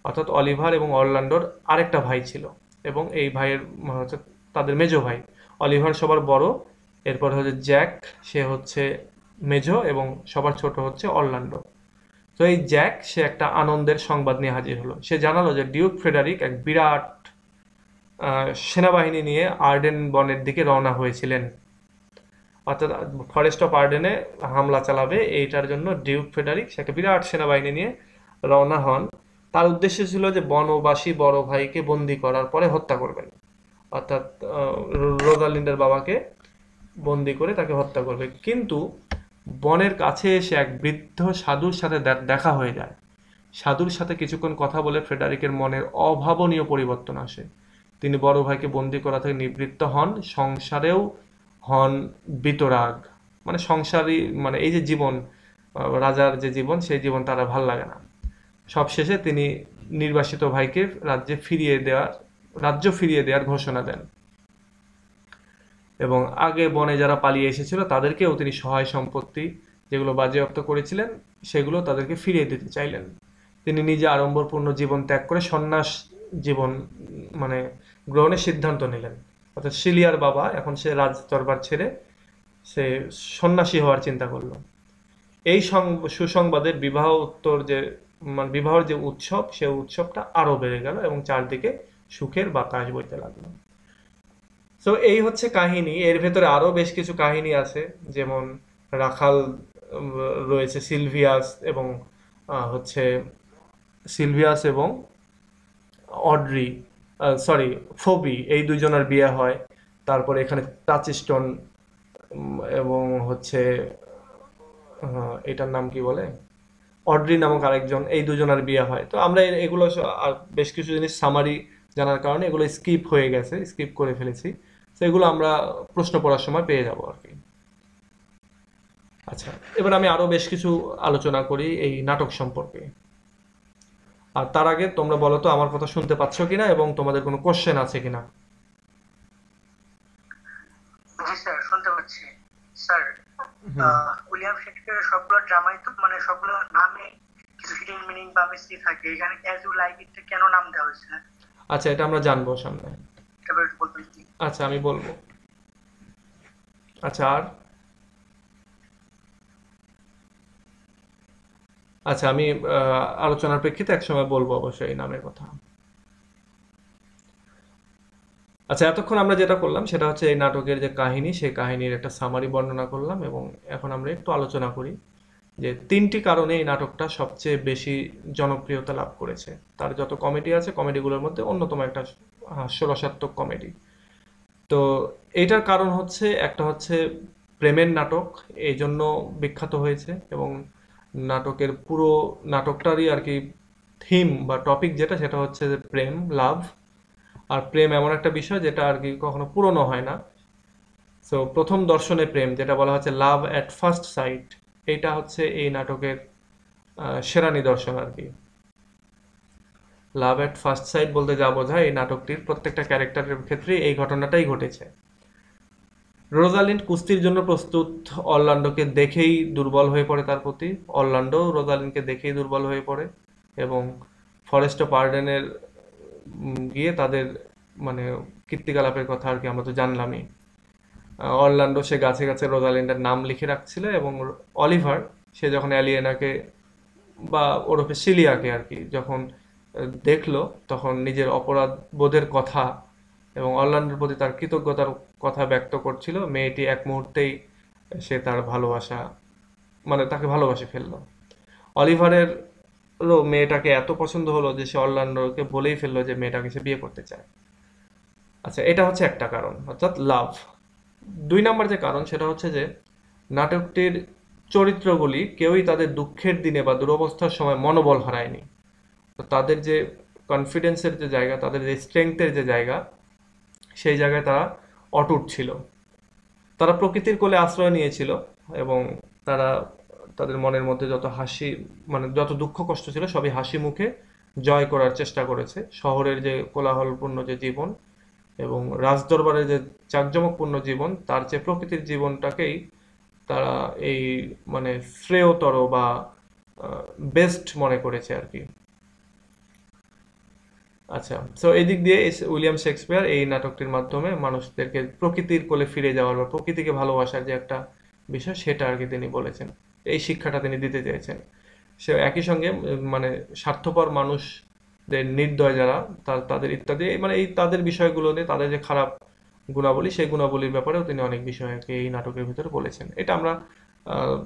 অর্থাৎ অলিভার এবং অরল্যান্ডোর আরেকটা ভাই ছিল, এবং এই ভাইয়ের হচ্ছে তাদের মেজো ভাই। অলিভার সবার বড়, এরপর হচ্ছে জ্যাক, সে হচ্ছে মেজো, এবং সবার ছোট হচ্ছে অরল্যান্ডো। তো এই জ্যাক সে একটা আনন্দের সংবাদ নিয়ে হাজির হলো। সে জানালো যে ডিউক ফ্রেডারিক এক বিরাট সেনাবাহিনী নিয়ে আর্ডেন বনের দিকে রওনা হয়েছিলেন। অর্থাৎ ফরেস্ট অফ আর্ডেনে হামলা চালাবে, এইটার জন্য ডিউক ফ্রেডারিক সে একটা বিরাট সেনাবাহিনী নিয়ে রওনা হন। তার উদ্দেশ্য ছিল যে বনবাসী বড় ভাইকে বন্দি করার পরে হত্যা করবেন। অর্থাৎ রোজালিন্ডের বাবাকে বন্দি করে তাকে হত্যা করবে। কিন্তু বনের কাছে এসে এক বৃদ্ধ সাধুর সাথে দেখা হয়ে যায়। সাধুর সাথে কিছুক্ষণ কথা বলে ফ্রেডারিকের মনের অভাবনীয় পরিবর্তন আসে। তিনি বড় ভাইকে বন্দি করা থেকে নিবৃত্ত হন, সংসারেও হন বিতরাগ। মানে সংসারী, মানে এই যে জীবন, রাজার যে জীবন, সেই জীবন তারা ভাল লাগে না। সবশেষে তিনি নির্বাসিত ভাইকে রাজ্য ফিরিয়ে দেওয়ার ঘোষণা দেন, এবং আগে বনে যারা পালিয়ে এসেছিল তাদেরকেও তিনি সহায় সম্পত্তি যেগুলো বাজেয়াপ্ত করেছিলেন সেগুলো তাদেরকে ফিরিয়ে দিতে চাইলেন। তিনি নিজে আড়ম্বরপূর্ণ জীবন ত্যাগ করে সন্ন্যাস জীবন মানে গ্রহণের সিদ্ধান্ত নিলেন। অর্থাৎ সিলিয়ার বাবা এখন সে রাজ দরবার ছেড়ে সে সন্ন্যাসী হওয়ার চিন্তা করলো। এই সুসংবাদের বিবাহের যে উৎসব, সে উৎসবটা আরো বেড়ে গেল এবং চারদিকে সুখের বাতাস বইতে লাগলো। তো এই হচ্ছে কাহিনী। এর ভেতরে আরো বেশ কিছু কাহিনী আছে, যেমন রাখাল রয়েছে, হচ্ছে সিলভিয়াস এবং অড্রি, সরি, ফোবি, এই দুইজনের বিয়ে হয়। তারপরে এখানে টাচিস্টন এবং হচ্ছে এটার নাম কি বলে, অড্রি নামক আরেকজন, এই দুজনের বিয়ে হয়। তো আমরা এগুলো আর বেশ কিছু জিনিস সামারি জানার কারণে এগুলো স্কিপ করে ফেলেছি। তো এগুলো আমরা প্রশ্ন পড়ার সময় পেয়ে যাব আর কি। আচ্ছা, এবার আমি আরো বেশ কিছু আলোচনা করি এই নাটক সম্পর্কে। আর তার আগে তোমরা বলো তো আমার কথা শুনতে পাচ্ছ কিনা এবং তোমাদের কোনো কোশ্চেন আছে কিনা। জি স্যার, শুনতে পাচ্ছি। স্যার, উইলিয়াম শেক্সপিয়ারের সবগুলো ড্রামাই তো মানে সবগুলো নামে কিছু হিডেন মিনিং বা মিস্ট্রি থাকে। এখানে অ্যাজ ইউ লাইক ইট কেন নাম দেওয়া হয়েছে? আচ্ছা, এটা আমরা জানবো সামনে। এটা একটু বলবেন কি? আচ্ছা, আমি বলবো। আচ্ছা, আচ্ছা, আমি আলোচনার প্রেক্ষিতে একসময় বলবো অবশ্যই এই নামের কথা। আচ্ছা, এতক্ষণ আমরা যেটা করলাম সেটা হচ্ছে এই নাটকের যে কাহিনী, সেই কাহিনীর একটা সামারি বর্ণনা করলাম, এবং এখন আমরা একটু আলোচনা করি যে তিনটি কারণে এই নাটকটা সবচেয়ে বেশি জনপ্রিয়তা লাভ করেছে। তার যত কমেডি আছে, কমেডিগুলোর মধ্যে অন্যতম একটা হাস্যরসাত্মক কমেডি। তো এইটার কারণ হচ্ছে, একটা হচ্ছে প্রেমের নাটক, এই জন্য বিখ্যাত হয়েছে, এবং নাটকের পুরো নাটকটারই আর কি থিম বা টপিক যেটা, সেটা হচ্ছে যে প্রেম, লাভ। আর প্রেম এমন একটা বিষয় যেটা আর কি কখনো পুরনো হয় না। সো প্রথম দর্শনে প্রেম, যেটা বলা হচ্ছে লাভ অ্যাট ফার্স্ট সাইট, এইটা হচ্ছে এই নাটকের সেরা নিদর্শন আর কি। লাভ অ্যাট ফার্স্ট সাইট বলতে যা বোঝায়, এই নাটকটির প্রত্যেকটা ক্যারেক্টারের ক্ষেত্রে এই ঘটনাটাই ঘটেছে। রোজালিন্ড কুস্তির জন্য প্রস্তুত, অরল্যান্ডোকে দেখেই দুর্বল হয়ে পড়ে তার প্রতি। অরল্যান্ডো রোজালিন্ডকে দেখেই দুর্বল হয়ে পড়ে, এবং ফরেস্ট অফ আর্ডেনের গিয়ে তাদের মানে কীর্তিকলাপের কথা আর কি আমরা তো জানলামই। অরল্যান্ডো সে গাছে গাছে রোজালিন্ডের নাম লিখে রাখছিল, এবং অলিভার সে যখন অ্যালিয়েনাকে বা ওরফে সিলিয়াকে আর কি যখন দেখলো, তখন নিজের অপরাধ বোধের কথা এবং অরল্যান্ডোর প্রতি তার কৃতজ্ঞতার কথা ব্যক্ত করছিল। মেয়েটি এক মুহূর্তেই সে তার ভালোবাসা, মানে তাকে ভালোবাসে ফেললো। অলিভারের মেয়েটাকে এত পছন্দ হলো যে সে অরল্যান্ডোকে বলেই ফেললো যে মেয়েটাকে সে বিয়ে করতে চায়। আচ্ছা, এটা হচ্ছে একটা কারণ, অর্থাৎ লাভ। দুই নম্বর যে কারণ, সেটা হচ্ছে যে নাটকটির চরিত্রগুলি কেউই তাদের দুঃখের দিনে বা দুরবস্থার সময় মনোবল হারায়নি। তো তাদের যে কনফিডেন্সের যে জায়গা, তাদের যে স্ট্রেংথের যে জায়গা, সেই জায়গায় তারা অটুট ছিল। তারা প্রকৃতির কোলে আশ্রয় নিয়েছিল এবং তারা তাদের মনের মধ্যে যত হাসি মানে যত দুঃখ কষ্ট ছিল সবই হাসি মুখে জয় করার চেষ্টা করেছে। শহরের যে কোলাহলপূর্ণ যে জীবন এবং রাজদরবারের যে জাঁকজমকপূর্ণ জীবন তার চেয়ে প্রকৃতির জীবনটাকেই তারা এই মানে শ্রেয়তর বা বেস্ট মনে করেছে আর কি। আচ্ছা, সো এই দিক দিয়ে উইলিয়াম শেক্সপিয়ার এই নাটকটির মাধ্যমে মানুষদেরকে প্রকৃতির কোলে ফিরে যাওয়ার বা প্রকৃতিকে ভালোবাসার যে একটা বিষয় সেটা আর কি তিনি বলেছেন, এই শিক্ষাটা তিনি দিতে চেয়েছেন। সে একই সঙ্গে মানে স্বার্থপর মানুষদের নির্দয় যারা তাদের ইত্যাদি মানে এই তাদের বিষয়গুলো নিয়ে তাদের যে খারাপ গুণাবলী সেই গুণাবলীর ব্যাপারেও তিনি অনেক বিষয় আর কি এই নাটকের ভিতরে বলেছেন। এটা আমরা আহ,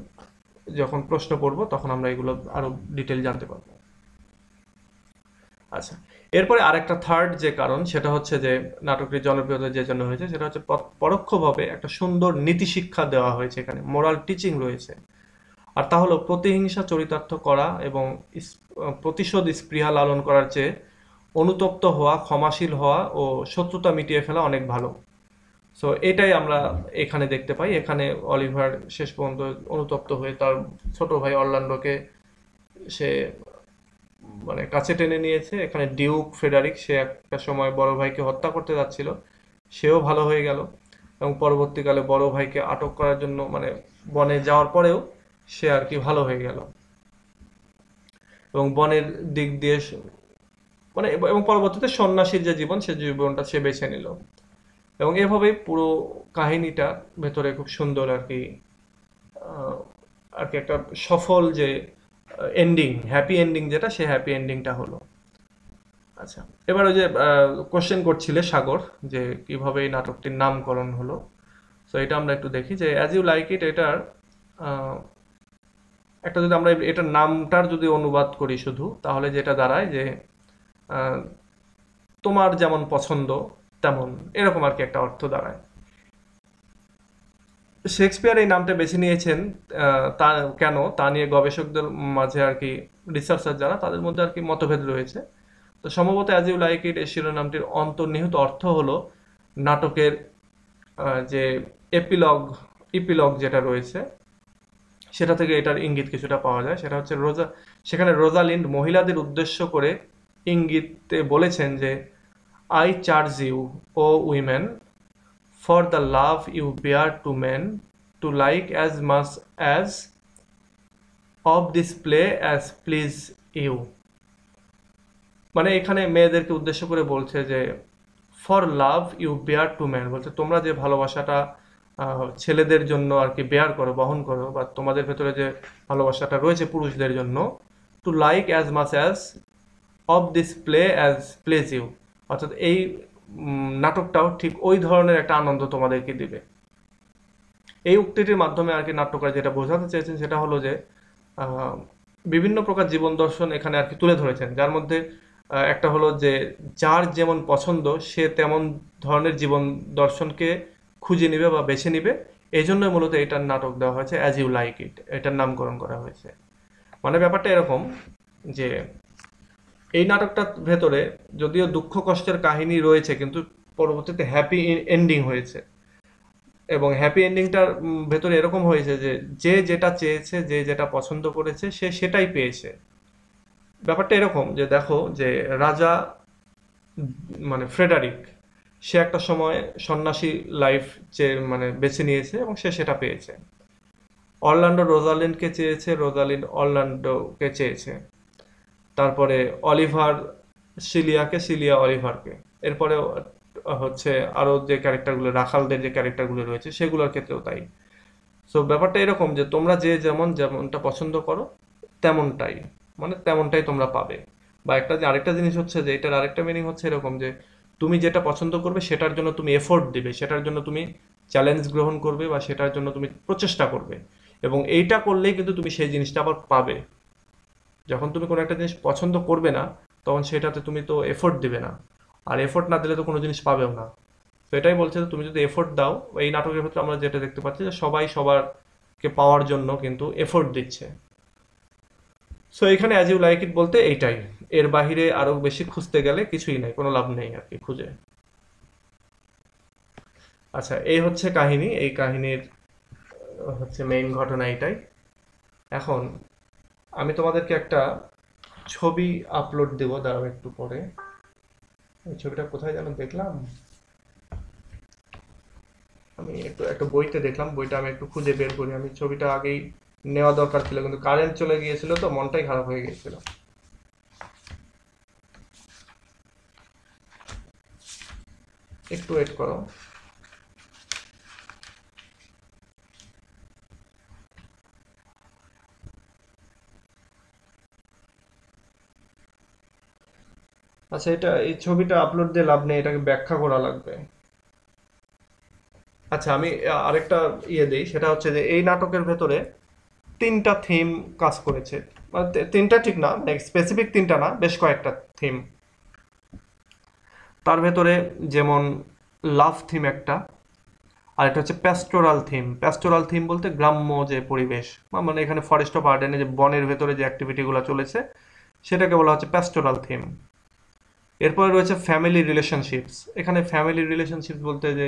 যখন প্রশ্ন করব তখন আমরা এগুলো আরো ডিটেল জানতে পারবো। আচ্ছা, এরপরে আরেকটা থার্ড যে কারণ সেটা হচ্ছে যে নাটকটির জনপ্রিয়তা যে জন্য হয়েছে সেটা হচ্ছে পরোক্ষভাবে একটা সুন্দর নীতি শিক্ষা দেওয়া হয়েছে, এখানে মোরাল টিচিং রয়েছে। আর তা হলো প্রতিহিংসা চরিতার্থ করা এবং প্রতিশোধ স্পৃহা লালন করার চেয়ে অনুতপ্ত হওয়া, ক্ষমাশীল হওয়া ও শত্রুতা মিটিয়ে ফেলা অনেক ভালো। সো এটাই আমরা এখানে দেখতে পাই। এখানে অলিভার শেষ পর্যন্ত অনুতপ্ত হয়ে তার ছোট ভাই অরল্যান্ডোকে সে মানে কাছে টেনে নিয়েছে। এখানে ডিউক ফ্রেডারিক সে একটা সময় বড় ভাইকে হত্যা করতে যাচ্ছিল, সেও ভালো হয়ে গেল এবং পরবর্তীকালে বড় ভাইকে আটক করার জন্য মানে বনে যাওয়ার পরেও সে আর কি ভালো হয়ে গেল এবং বনের দিক দিয়ে মানে এবং পরবর্তীতে সন্ন্যাসীর যে জীবন সে জীবনটা সে বেছে নিল এবং এভাবেই পুরো কাহিনীটা ভেতরে খুব সুন্দর আর কি আর কি একটা সফল যে এন্ডিং, হ্যাপি এন্ডিং যেটা, সে হ্যাপি এন্ডিংটা হলো। আচ্ছা, এবার ওই যে কোশ্চেন করছিলে সাগর যে কিভাবে এই নাটকটির নামকরণ হলো, তো এটা আমরা একটু দেখি যে অ্যাজ ইউ লাইক ইট এটার আহ, একটা যদি আমরা এটার নামটার যদি অনুবাদ করি শুধু তাহলে যেটা দাঁড়ায় যে আহ, তোমার যেমন পছন্দ তেমন, এরকম আর কি একটা অর্থ দাঁড়ায়। শেক্সপিয়ার এই নামটা বেছে নিয়েছেন তা কেন তা নিয়ে গবেষকদের মাঝে আর কি রিসার্চার যারা তাদের মধ্যে আর কি মতভেদ রয়েছে। তো সম্ভবত অ্যাজ ইউ লাইক ইট এই শিরোনামটির অন্তর্নিহিত অর্থ হলো নাটকের যে ইপিলগ যেটা রয়েছে সেটা থেকে এটার ইঙ্গিত কিছুটা পাওয়া যায়। সেটা হচ্ছে সেখানে রোজালিন্ড মহিলাদের উদ্দেশ্য করে ইঙ্গিতে বলেছেন যে I charge you O women for the love you bear to men to like as much as of this play as please you। মানে এখানে মেয়েদেরকে উদ্দেশ্য করে বলছে যে for love you bear to man, বলছে তোমরা যে ভালোবাসাটা ছেলেদের জন্য আর কি বেয়ার করো, বহন করো, বা তোমাদের ভেতরে যে ভালোবাসাটা রয়েছে পুরুষদের জন্য, to like as much as of this play as please you, অর্থাৎ এই নাটকটাও ঠিক ওই ধরনের একটা আনন্দ তোমাদেরকে দিবে। এই উক্তিটির মাধ্যমে আর কি নাট্যকার যেটা বোঝাতে চেয়েছেন সেটা হলো যে বিভিন্ন প্রকার জীবন দর্শন এখানে আর কি তুলে ধরেছেন, যার মধ্যে একটা হলো যে যার যেমন পছন্দ সে তেমন ধরনের জীবন দর্শনকে খুঁজে নিবে বা বেছে নিবে। এই জন্যই মূলত এটার নাটক দেওয়া হয়েছে অ্যাজ ইউ লাইক ইট, এটার নামকরণ করা হয়েছে। মানে ব্যাপারটা এরকম যে এই নাটকটার ভেতরে যদিও দুঃখ কষ্টের কাহিনী রয়েছে কিন্তু পরবর্তীতে হ্যাপি এন্ডিং হয়েছে এবং হ্যাপি এন্ডিংটার ভেতরে এরকম হয়েছে যে যে যেটা চেয়েছে, যে যেটা পছন্দ করেছে সে সেটাই পেয়েছে। ব্যাপারটা এরকম যে দেখো যে রাজা মানে ফ্রেডারিক সে একটা সময় সন্ন্যাসী লাইফ মানে বেছে নিয়েছে এবং সে সেটা পেয়েছে। অরল্যান্ডো রোজালিন্ডকে চেয়েছে, রোজালিন্ড অরল্যান্ডোকে চেয়েছে। তারপরে অলিভার সিলিয়াকে, সিলিয়া অলিভারকে। এরপরে হচ্ছে আরো যে ক্যারেক্টারগুলো রাখালদের যে ক্যারেক্টারগুলো রয়েছে সেগুলোর ক্ষেত্রেও তাই। সো ব্যাপারটা এরকম যে তোমরা যে যেমনটা পছন্দ করো তেমনটাই, মানে তেমনটাই তোমরা পাবে। বা একটা যে আরেকটা জিনিস হচ্ছে যে এটার আরেকটা মিনিং হচ্ছে এরকম যে তুমি যেটা পছন্দ করবে সেটার জন্য তুমি এফোর্ট দিবে, সেটার জন্য তুমি চ্যালেঞ্জ গ্রহণ করবে বা সেটার জন্য তুমি প্রচেষ্টা করবে এবং এইটা করলেই কিন্তু তুমি সেই জিনিসটা আবার পাবে। যখন তুমি কোনো একটা জিনিস পছন্দ করবে না তখন সেটাতে তুমি তো এফোর্ট দিবে না, আর এফোর্ট না দিলে তো কোনো জিনিস পাবেও না। তো এটাই বলছে যে তুমি যদি এফোর্ট দাও, এই নাটকের ক্ষেত্রে আমরা যেটা দেখতে পাচ্ছি যে সবাই সবারকে পাওয়ার জন্য কিন্তু এফোর্ট দিচ্ছে। সো এখানে অ্যাজ ইউ লাইক ইট বলতে এইটাই, এর বাহিরে আরো বেশি খুঁজতে গেলে কিছুই নাই, কোনো লাভ নেই আর কি খুঁজে। আচ্ছা, এই হচ্ছে কাহিনী। এই কাহিনীর হচ্ছে মেইন ঘটনা এটাই। এখন আমি তোমাদেরকে একটা ছবি আপলোড দেবো, দাঁড়াও একটু পরে। এই ছবিটা কোথায় যেন দেখলাম, আমি একটু একটা বইতে দেখলাম, বইটা আমি একটু খুঁজে বের করি। আমি ছবিটা আগেই নেওয়া দরকার ছিল, কিন্তু কারেন্ট চলে গিয়েছিল তো মনটাই খারাপ হয়ে গিয়েছিল। একটু ওয়েট করো। আচ্ছা, এই ছবিটা আপলোড দিয়ে লাভ নেই, এটাকে ব্যাখ্যা করা লাগবে। আচ্ছা, আমি আরেকটা দেই, সেটা হচ্ছে যে এই নাটকের ভেতরে তিনটা থিম কাজ করেছে। মানে তিনটা ঠিক না, মানে স্পেসিফিক তিনটা না, বেশ কয়েকটা থিম। তার ভেতরে যেমন লাভ থিম একটা, আর এটা হচ্ছে প্যাস্টোরাল থিম। প্যাস্টোরাল থিম বলতে গ্রাম্য যে পরিবেশ, মানে এখানে ফরেস্ট অফ আর্ডেনে যে বনের ভেতরে যে অ্যাক্টিভিটিগুলো চলেছে, সেটাকে বলা হচ্ছে প্যাস্টোরাল থিম। এরপরে রয়েছে ফ্যামিলি রিলেশনশিপস। এখানে ফ্যামিলি রিলেশনশিপস বলতে যে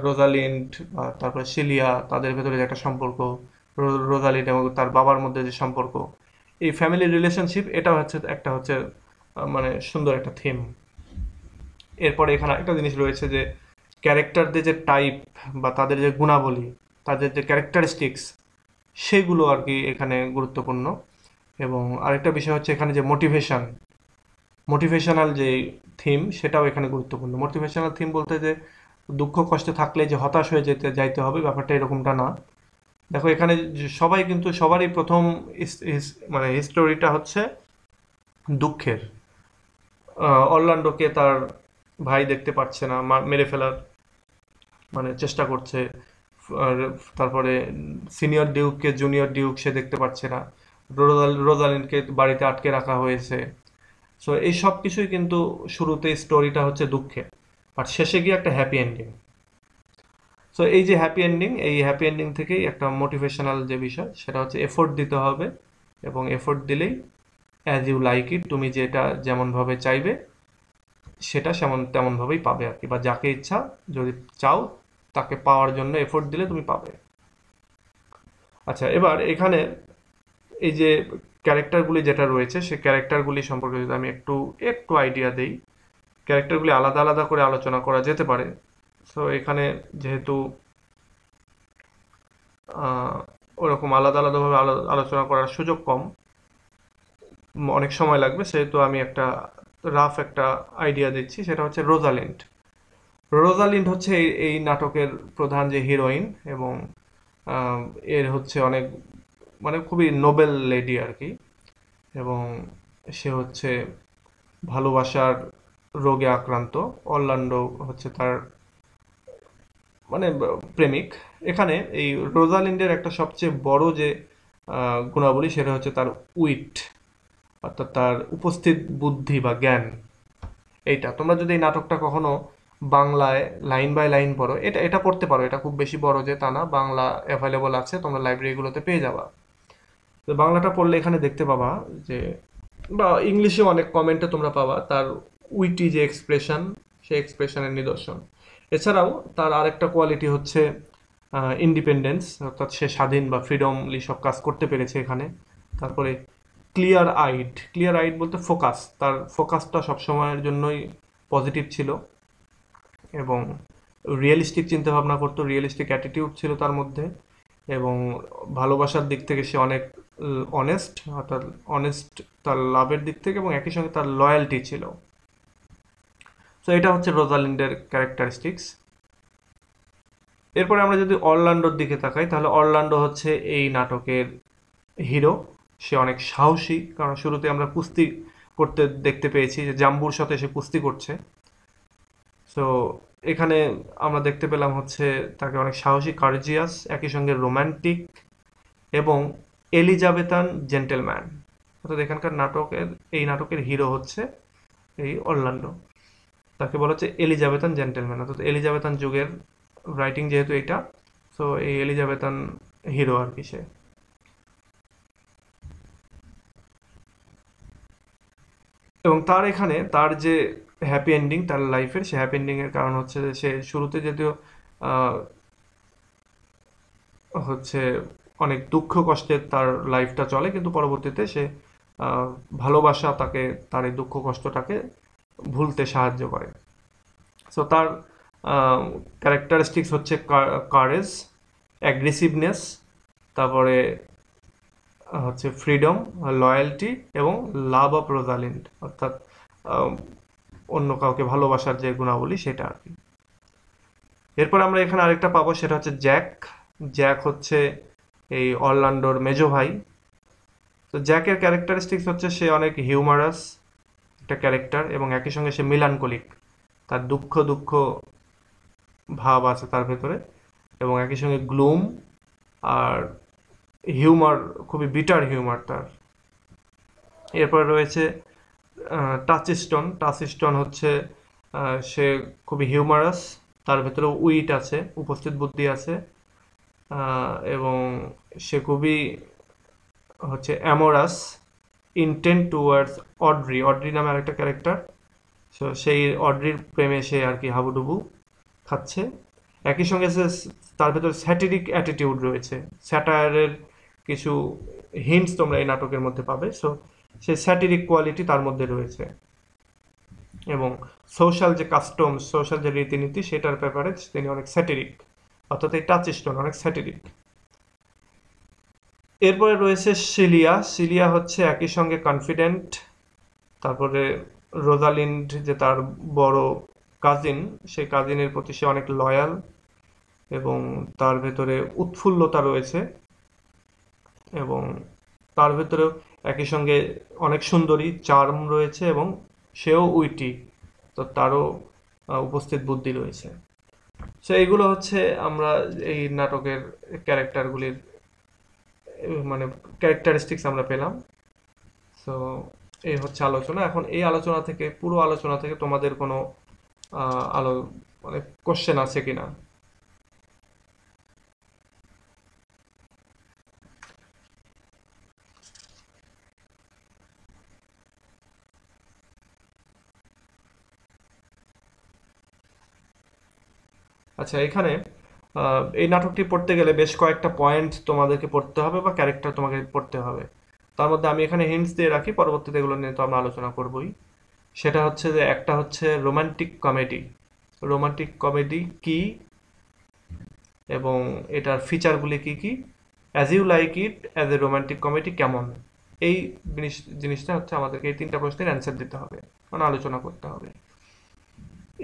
রোজালিন্ড বা তারপরে সিলিয়া, তাদের ভেতরে যে একটা সম্পর্ক, রোজালিন্ড এবং তার বাবার মধ্যে যে সম্পর্ক, এই ফ্যামিলি রিলেশনশিপ, এটা হচ্ছে একটা হচ্ছে মানে সুন্দর একটা থিম। এরপরে এখানে একটা জিনিস রয়েছে যে ক্যারেক্টারদের যে টাইপ বা তাদের যে গুণাবলী, তাদের যে ক্যারেক্টারিস্টিক্স, সেগুলো আর কি এখানে গুরুত্বপূর্ণ। এবং আরেকটা বিষয় হচ্ছে এখানে যে মোটিভেশনাল যে থিম, সেটাও এখানে গুরুত্বপূর্ণ। মোটিভেশনাল থিম বলতে যে দুঃখ কষ্ট থাকলে যে হতাশ হয়ে যাইতে হবে, ব্যাপারটা এরকমটা না। দেখো এখানে সবাই কিন্তু সবারই প্রথম মানে হিস্টোরিটা হচ্ছে দুঃখের। অরল্যান্ডোকে তার ভাই দেখতে পাচ্ছে না, মেরে ফেলার মানে চেষ্টা করছে। আর তারপরে সিনিয়র ডিউককে জুনিয়র ডিউক সে দেখতে পাচ্ছে না। রোজালিন্ডকে বাড়িতে আটকে রাখা হয়েছে। সো এই সব কিছুই কিন্তু শুরুতেই স্টোরিটা হচ্ছে দুঃখের, বাট শেষে গিয়ে একটা হ্যাপি এন্ডিং। সো এই যে হ্যাপি এন্ডিং, এই হ্যাপি এন্ডিং থেকেই একটা মোটিভেশনাল যে বিষয়, সেটা হচ্ছে এফোর্ট দিতে হবে। এবং এফোর্ট দিলেই অ্যাজ ইউ লাইক ইট, তুমি যেটা যেমনভাবে চাইবে সেটা তেমনভাবেই পাবে আর কি, বা যাকে ইচ্ছা যদি চাও তাকে পাওয়ার জন্য এফোর্ট দিলে তুমি পাবে। আচ্ছা, এবার এখানে এই যে ক্যারেক্টারগুলি যেটা রয়েছে, সেই ক্যারেক্টারগুলি সম্পর্কে যদি আমি একটু একটু আইডিয়া দেই। ক্যারেক্টারগুলি আলাদা আলাদা করে আলোচনা করা যেতে পারে। সো এখানে যেহেতু ওরকম আলাদা আলাদাভাবে আলোচনা করার সুযোগ কম, অনেক সময় লাগবে, সেহেতু আমি একটা রাফ একটা আইডিয়া দিচ্ছি। সেটা হচ্ছে রোজালিন্ড। রোজালিন্ড হচ্ছে এই নাটকের প্রধান যে হিরোইন, এবং আহ, এর হচ্ছে অনেক মানে খুবই নোবেল লেডি আর কি। এবং সে হচ্ছে ভালোবাসার রোগে আক্রান্ত। অরল্যান্ডো হচ্ছে তার মানে প্রেমিক। এখানে এই রোজালিন্ডের একটা সবচেয়ে বড় যে গুণাবলী, সেটা হচ্ছে তার উইট, অর্থাৎ তার উপস্থিত বুদ্ধি বা জ্ঞান। এইটা তোমরা যদি এই নাটকটা কখনো বাংলায় লাইন বাই লাইন পড়ো, এটা এটা পড়তে পারো, এটা খুব বেশি বড় যে তা না, বাংলা অ্যাভেলেবল আছে, তোমরা লাইব্রেরিগুলোতে পেয়ে যাবা। তো বাংলাটা পড়লে এখানে দেখতে পাবা যে, বা ইংলিশে অনেক কমেন্টে তোমরা পাবা তার উইটি যে এক্সপ্রেশন, সেই এক্সপ্রেশনের নিদর্শন। এছাড়াও তার আরেকটা কোয়ালিটি হচ্ছে ইন্ডিপেন্ডেন্স, অর্থাৎ সে স্বাধীন বা ফ্রিডমলি সব কাজ করতে পেরেছে এখানে। তারপরে ক্লিয়ার আইড বলতে ফোকাস, তার ফোকাসটা সবসময়ের জন্যই পজিটিভ ছিল। এবং রিয়েলিস্টিক চিন্তাভাবনা করতো, রিয়েলিস্টিক অ্যাটিটিউড ছিল তার মধ্যে। এবং ভালোবাসার দিক থেকে সে অনেক অনেস্ট, অর্থাৎ অনেস্ট তার লাভের দিক থেকে, এবং একই সঙ্গে তার লয়্যালটি ছিল। তো এটা হচ্ছে রোজালিন্ডের ক্যারেক্টারিস্টিক্স। এরপরে আমরা যদি অরল্যান্ডোর দিকে তাকাই, তাহলে অরল্যান্ডো হচ্ছে এই নাটকের হিরো। সে অনেক সাহসী, কারণ শুরুতে আমরা কুস্তি করতে দেখতে পেয়েছি যে জাম্বুর সাথে সে কুস্তি করছে। সো এখানে আমরা দেখতে পেলাম হচ্ছে তাকে অনেক সাহসী, কার্জিয়াস, একই সঙ্গে রোমান্টিক এবং এলিজাবেথান জেন্টেলম্যান। অর্থাৎ এখানকার এই নাটকের হিরো হচ্ছে এই অরল্যান্ডো। তাকে বলা হচ্ছে এলিজাবেথান জেন্টেলম্যান, অর্থাৎ এলিজাবেথান যুগের রাইটিং যেহেতু এটা, সো এই এলিজাবেথান হিরো আর কি সে। এবং তার এখানে তার যে হ্যাপি এন্ডিং তার লাইফের, সে হ্যাপি এন্ডিং এর কারণ হচ্ছে যে সে শুরুতে যদিও আহ, হচ্ছে অনেক দুঃখ কষ্টে তার লাইফটা চলে, কিন্তু পরবর্তীতে সে আহ, ভালোবাসা তাকে তার এই দুঃখ কষ্টটাকে ভুলতে সাহায্য করে। সো তার ক্যারেক্টারিস্টিক্স হচ্ছে কারেজ, অ্যাগ্রেসিভনেস, তারপরে হচ্ছে ফ্রিডম, লয়্যালটি এবং লাভ অফ রোজালিন্ড, অর্থাৎ আহ, অন্য কাউকে ভালোবাসার যে গুণাবলী সেটা আর কি। এরপর আমরা এখানে আরেকটা পাবো, সেটা হচ্ছে জ্যাক। জ্যাক হচ্ছে এই অরল্যান্ডোর মেজো ভাই। তো জ্যাকের ক্যারেক্টারিস্টিক্স হচ্ছে সে অনেক হিউমারাস একটা ক্যারেক্টার এবং একই সঙ্গে সে মিলানকলিক, তার দুঃখ দুঃখ ভাব আছে তার ভেতরে, এবং একই সঙ্গে গ্লুম আর হিউমার, খুবই বিটার হিউমার তার। এরপর রয়েছে টাচস্টোন। টাচস্টোন হচ্ছে সে খুবই হিউমারাস, তার ভেতরে উইট আছে, উপস্থিত বুদ্ধি আছে, এবং সে খুবই হচ্ছে অ্যামোরাস, ইন্টেন্ট টুয়ার্ডস অড্রি। অড্রি নামে আরেকটা ক্যারেক্টার, সো সেই অড্রির প্রেমে সে আর কি হাবুডুবু খাচ্ছে। একই সঙ্গে সে তার ভেতর স্যাটিরিক অ্যাটিটিউড রয়েছে, স্যাটায়ারের কিছু হিন্টস তোমরা এই নাটকের মধ্যে পাবে। সো সেই স্যাটিরিক কোয়ালিটি তার মধ্যে রয়েছে, এবং সোশ্যাল যে কাস্টম, সোশ্যাল যে রীতিনীতি সেটার ব্যাপারে তিনি অনেক স্যাটিরিক, অর্থাৎ এই টাচস্টোন অনেক স্যাটিরিক। এরপরে রয়েছে সিলিয়া। সিলিয়া হচ্ছে একই সঙ্গে কনফিডেন্ট, তারপরে রোজালিন্ড যে তার বড় কাজিন, সেই কাজিনের প্রতি সে অনেক লয়াল, এবং তার ভেতরে উৎফুল্লতা রয়েছে, এবং তার ভেতরেও একই সঙ্গে অনেক সুন্দরী চার্ম রয়েছে, এবং সেও উইটি, তো তারও উপস্থিত বুদ্ধি রয়েছে। সো এইগুলো হচ্ছে আমরা এই নাটকের ক্যারেক্টারগুলির মানে ক্যারেক্টারিস্টিক্স আমরা পেলাম। সো এই হচ্ছে আলোচনা। এখন এই আলোচনা থেকে, পুরো আলোচনা থেকে তোমাদের কোনো আলো মানে কোশ্চেন আছে কিনা? আচ্ছা, এখানে এই নাটকটি পড়তে গেলে বেশ কয়েকটা পয়েন্ট তোমাদেরকে পড়তে হবে বা ক্যারেক্টার তোমাকে পড়তে হবে। তার মধ্যে আমি এখানে হিন্টস দিয়ে রাখি, পরবর্তীতে এগুলো নিয়ে তো আমরা আলোচনা করবোই। সেটা হচ্ছে যে একটা হচ্ছে রোমান্টিক কমেডি। রোমান্টিক কমেডি কি এবং এটার ফিচারগুলি কি কি, as you like it as a romantic comedy কেমন, এই জিনিসটা হচ্ছে আমাদেরকে এই তিনটা প্রশ্নের অ্যান্সার দিতে হবে, মানে আলোচনা করতে হবে।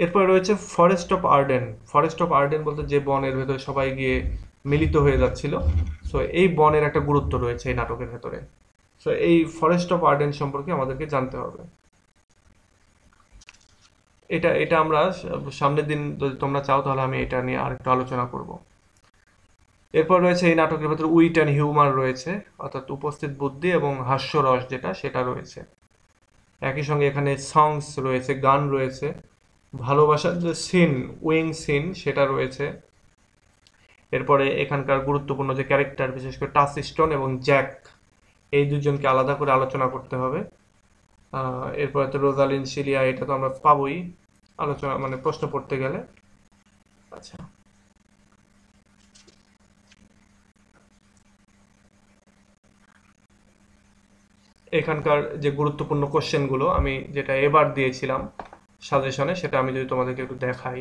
এরপরে রয়েছে forest of Arden. Forest of Arden বলতে যে বনের ভেতরে সবাই গিয়ে মিলিত হয়ে যাচ্ছিল, সো এই বনের একটা গুরুত্ব রয়েছে এই নাটকের ভেতরে। সো এই ফরেস্ট অফ আর্ডেন সম্পর্কে আমাদেরকে জানতে হবে। এটা এটা আমরা সামনের দিন যদি তোমরা চাও তাহলে আমি এটা নিয়ে আরেকটু আলোচনা করব। এরপর রয়েছে এই নাটকের ভেতরে উইট অ্যান্ড হিউমার রয়েছে, অর্থাৎ উপস্থিত বুদ্ধি এবং হাস্যরস যেটা সেটা রয়েছে। একই সঙ্গে এখানে সংস রয়েছে, গান রয়েছে, ভালোবাসার যে সিন, উইং সিন সেটা রয়েছে। এরপরে এখানকার গুরুত্বপূর্ণ যে ক্যারেক্টার, বিশেষ করে টাচস্টোন এবং জ্যাক, এই দুজনকে আলাদা করে আলোচনা করতে হবে। এরপরে তো রোজালিন, সিলিয়া, এটা তো আমরা পাবোই আলোচনা, মানে প্রশ্ন পড়তে গেলে। আচ্ছা, এখানকার যে গুরুত্বপূর্ণ কোশ্চেনগুলো আমি যেটা এবার দিয়েছিলাম সাজেশনে, সেটা আমি যদি তোমাদেরকে একটু দেখাই।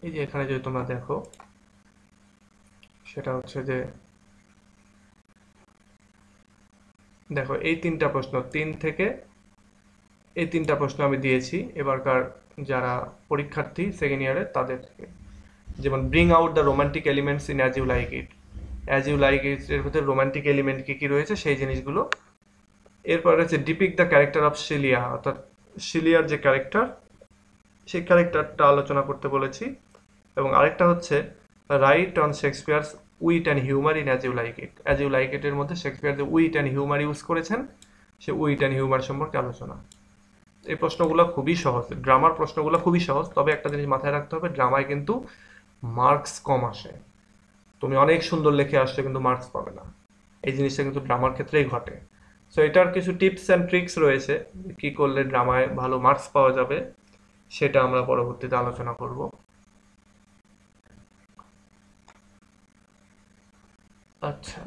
এই যে এখানে যদি তোমরা দেখো, সেটা হচ্ছে যে দেখো এই তিনটা প্রশ্ন, এই তিনটা প্রশ্ন আমি দিয়েছি এবারকার যারা পরীক্ষার্থী সেকেন্ড ইয়ারের তাদের থেকে। যেমন bring out the romantic elements in as you like it. As you like it এর ভিতরে রোমান্টিক এলিমেন্ট কী কী রয়েছে সেই জিনিসগুলো। এরপর রয়েছে ডিপিক দ্য ক্যারেক্টার অফ শিলিয়া, অর্থাৎ শিলিয়ার যে ক্যারেক্টার সেই ক্যারেক্টারটা আলোচনা করতে বলেছি। এবং আরেকটা হচ্ছে write on Shakespeare's wit and humour in as you like it. As you like ইটের মধ্যে শেক্সপিয়ার যে উইট অ্যান্ড হিউমার ইউজ করেছেন, সে উইট অ্যান্ড হিউমার সম্পর্কে আলোচনা। এই প্রশ্নগুলো খুবই সহজ, ড্রামার প্রশ্নগুলো খুবই সহজ, তবে একটা জিনিস মাথায় রাখতে হবে, ড্রামায় কিন্তু মার্কস কম আসে। তুমি অনেক সুন্দর লিখে আসছো কিন্তু মার্কস পাবে না, এই জিনিসটা কিন্তু ড্রামার ক্ষেত্রেই ঘটে। সো এটার কিছু টিপস অ্যান্ড ট্রিক্স রয়েছে, কি করলে ড্রামায় ভালো মার্কস পাওয়া যাবে, সেটা আমরা পরবর্তীতে আলোচনা করব। আচ্ছা,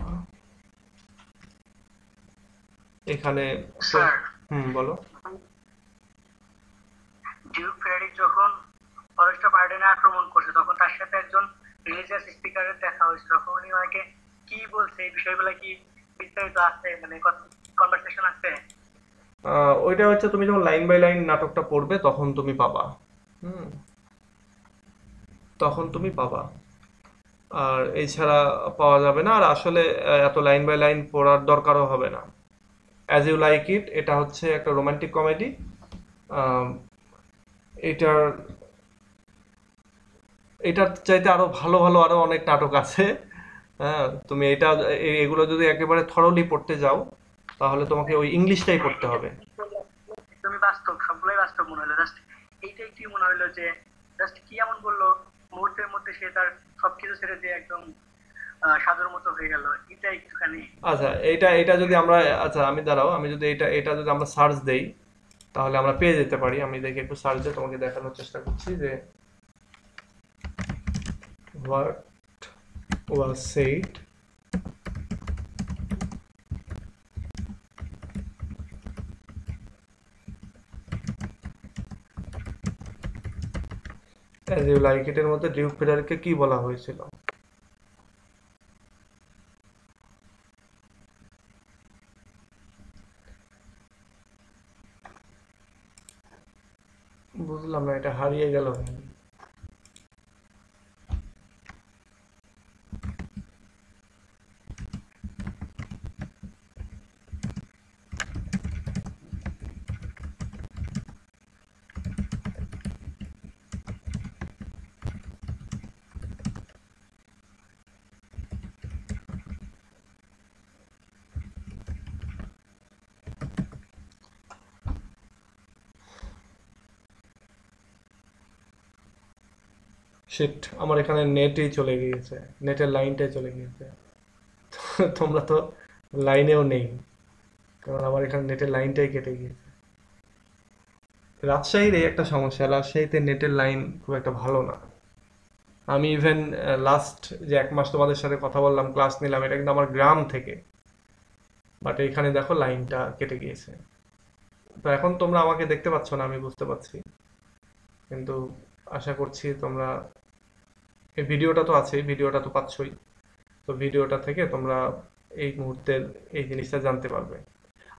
এখানে স্যার বলো। ডিউক ফ্রেডরিক যখন ফরেস্ট বার্ডেনে আক্রমণ করছে তখন তার সাথে একজন রিলিজিয়াস স্পিকারের দেখা হয়েছে, তখন উনি ওনাকে কি বলছে এই বিষয়গুলো কি বিস্তারিত আছে, মানে কনভারসেশন আছে? ওইটা হচ্ছে তুমি যখন লাইন বাই লাইন নাটকটা পড়বে তখন তুমি পাবা। হুম, তখন তুমি পাবা। আর এছাড়া পাওয়া যাবে না। আর আসলে এত লাইন বাই লাইন পড়ার দরকারও হবে না। অ্যাজ ইউ লাইক ইট এটা হচ্ছে একটা রোমান্টিক কমেডি। এটার এটার চাইতে আরো ভালো ভালো আরো অনেক নাটক আছে। হ্যাঁ, তুমি এগুলো যদি একেবারে থরলি পড়তে যাও তাহলে তোমাকে ওই ইংলিশটাই হ্যাঁ, পড়তে এটা হবে। একদমই বাস্তব, সবগুলোই বাস্তব মনে হলো। জাস্ট এইটাই কি মনে হলো যে জাস্ট কি এমন বললো মুহূর্তের মধ্যে সে তার সবকিছু ছেড়ে দিয়ে একদম সাধুর মতো হয়ে গেল, এটা একটুখানি। আচ্ছা, এটা যদি আমরা, আচ্ছা আমি দাঁড়াও, আমি যদি এটা যদি আমরা সার্চ দেই তাহলে আমরা পেয়ে যেতে পারি। আমি দেখি একটু সার্চ দিয়ে তোমাকে দেখানোর চেষ্টা করছি যে what was said as you like it এর মধ্যে ডিউক ফিডারকে কি বলা হয়েছিল। বুঝলাম না, এটা হারিয়ে গেল। শিট, আমার এখানে নেটই চলে গিয়েছে, নেটের লাইনটাই চলে গিয়েছে। তোমরা তো লাইনেও নেই, কারণ আমার এখানে নেটের লাইনটাই কেটে গিয়েছে। রাজশাহীর এই একটা সমস্যা, রাজশাহীতে নেটের লাইন খুব একটা ভালো না। আমি ইভেন লাস্ট যে 1 মাস তোমাদের সাথে কথা বললাম, ক্লাস নিলাম, এটা কিন্তু আমার গ্রাম থেকে, বাট এইখানে দেখো লাইনটা কেটে গিয়েছে। তো এখন তোমরা আমাকে দেখতে পাচ্ছ না, আমি বুঝতে পারছি, কিন্তু আশা করছি তোমরা এই ভিডিওটা তো আছেই, ভিডিওটা তো পাচ্ছই। তো ভিডিওটা থেকে তোমরা এই মুহূর্তের এই জিনিসটা জানতে পারবে।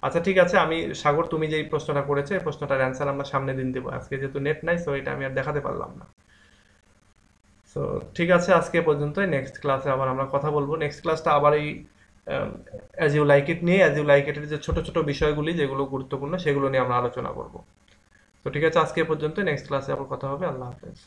আচ্ছা ঠিক আছে, আমি সাগর তুমি যে এই প্রশ্নটা করেছে এই প্রশ্নটার অ্যান্সার আমরা সামনে দিন দেবো। আজকে যেহেতু নেট নাই, সো এটা আমি আর দেখাতে পারলাম না। সো ঠিক আছে, আজকে এ পর্যন্তই। নেক্সট ক্লাসে আবার আমরা কথা বলবো। নেক্সট ক্লাসটা আবার এই অ্যাজ ইউ লাইক ইট নিয়ে, অ্যাজ ইউ লাইক ইটের যে ছোট ছোট বিষয়গুলি যেগুলো গুরুত্বপূর্ণ সেগুলো নিয়ে আমরা আলোচনা করব। তো ঠিক আছে, আজকে এ পর্যন্ত। নেক্সট ক্লাসে আবার কথা হবে। আল্লাহ হাফেজ।